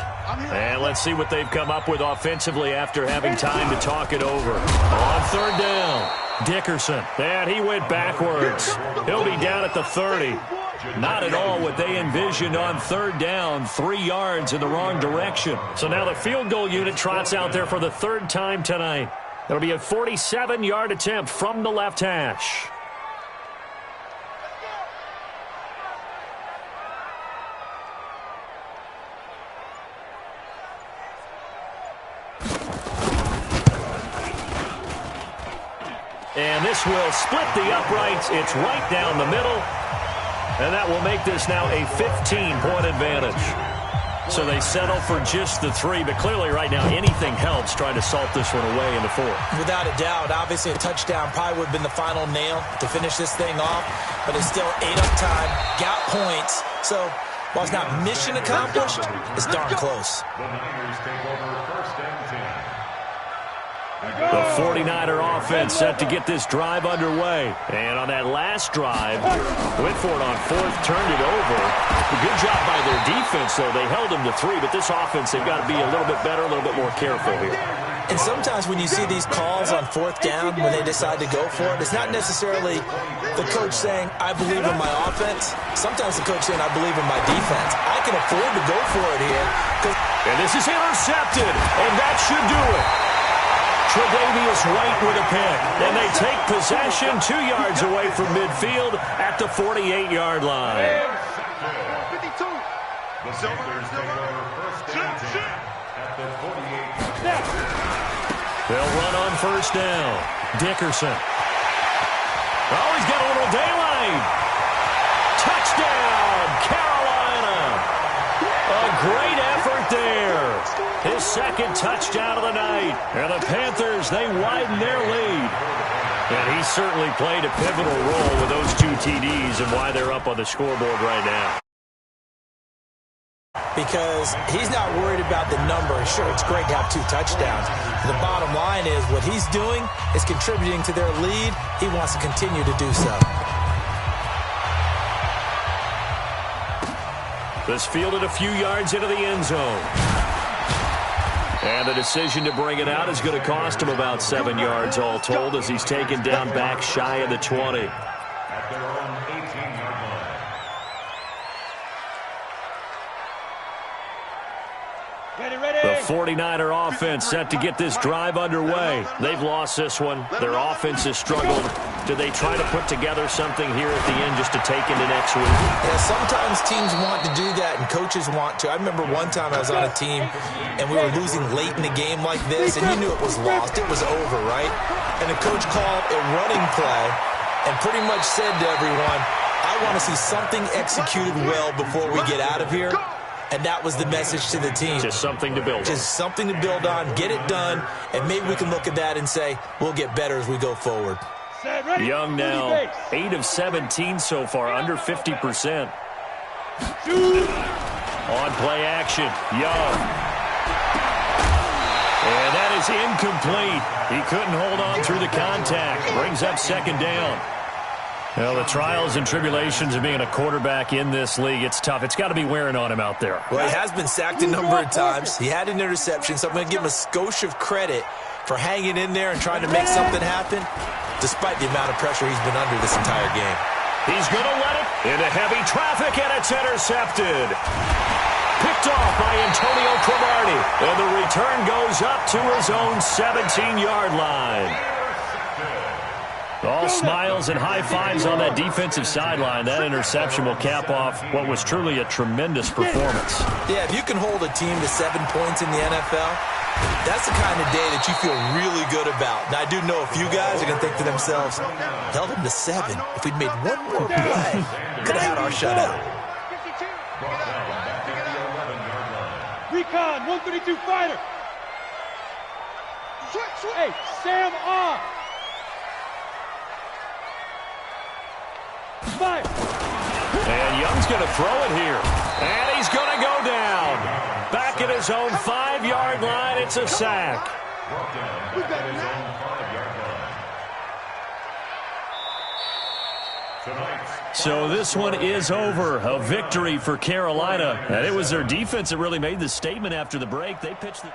And let's see what they've come up with offensively after having time to talk it over. On third down, Dickerson. And he went backwards. He'll be down at the 30. Not at all what they envisioned on third down. 3 yards in the wrong direction. So now the field goal unit trots out there for the 3rd time tonight. It'll be a 47-yard attempt from the left hash. And this will split the uprights. It's right down the middle. And that will make this now a 15-point advantage. So they settle for just the 3, but clearly right now anything helps trying to salt this one away in the 4th. Without a doubt, obviously a touchdown probably would have been the final nail to finish this thing off, but it's still ate up time, got points. So while it's not mission accomplished, it's darn close. The Niners take over 1st and 10. The 49er offense set to get this drive underway. And on that last drive, went for it on 4th, turned it over. A good job by their defense, though. They held them to 3, but this offense, they've got to be a little bit better, a little bit more careful here. And sometimes when you see these calls on 4th down, when they decide to go for it, it's not necessarily the coach saying, I believe in my offense. Sometimes the coach saying, I believe in my defense. I can afford to go for it here. And this is intercepted, and that should do it. Tre'Davious White with a pick, and they take possession 2 yards away from midfield at the 48-yard line. 52. The Panthers take over 1st and 10 at the 48. They'll run on first down. Dickerson. Oh, he's got a little daylight. Touchdown, Carolina. A great effort there. His 2nd touchdown of the night. And the Panthers, they widen their lead. And he certainly played a pivotal role with those 2 TDs and why they're up on the scoreboard right now. Because he's not worried about the number. Sure, it's great to have 2 touchdowns. The bottom line is what he's doing is contributing to their lead. He wants to continue to do so. This fielded a few yards into the end zone. And the decision to bring it out is going to cost him about 7 yards all told as he's taken down back shy of the 20. At their own 18-yard line. The 49er offense set to get this drive underway. They've lost this one. Their offense has struggled. Do they try to put together something here at the end just to take into next week? Yeah, sometimes teams want to do that and coaches want to. I remember one time I was on a team and we were losing late in the game like this and you knew it was lost. It was over, right? And the coach called a running play and pretty much said to everyone, I I want to see something executed well before we get out of here. And that was the message to the team. Just something to build on. Just something to build on, get it done, and maybe we can look at that and say, we'll get better as we go forward. Young now, 8 of 17 so far, under 50%. On play action, Young. And that is incomplete. He couldn't hold on through the contact. Brings up second down. Well, the trials and tribulations of being a quarterback in this league, it's tough. It's got to be wearing on him out there. Well, he has been sacked a number of times. He had an interception, so I'm going to give him a skosh of credit for hanging in there and trying to make something happen, despite the amount of pressure he's been under this entire game. He's going to let it into heavy traffic, and it's intercepted. Picked off by Antonio Cromartie. And the return goes up to his own 17-yard line. All smiles and high fives on that defensive sideline. That interception will cap off what was truly a tremendous performance. Yeah, if you can hold a team to 7 points in the NFL, that's the kind of day that you feel really good about. Now, I do know a few guys are going to think to themselves, held them to 7. If we'd made one more play, could have had our shutout. Recon, 132 fighter. Hey, Sam off. Fire. And Young's going to throw it here. And he's going to go down. Back at his own 5-yard line, it's a sack. So this one is over. A victory for Carolina. And it was their defense that really made the statement after the break. They pitched the...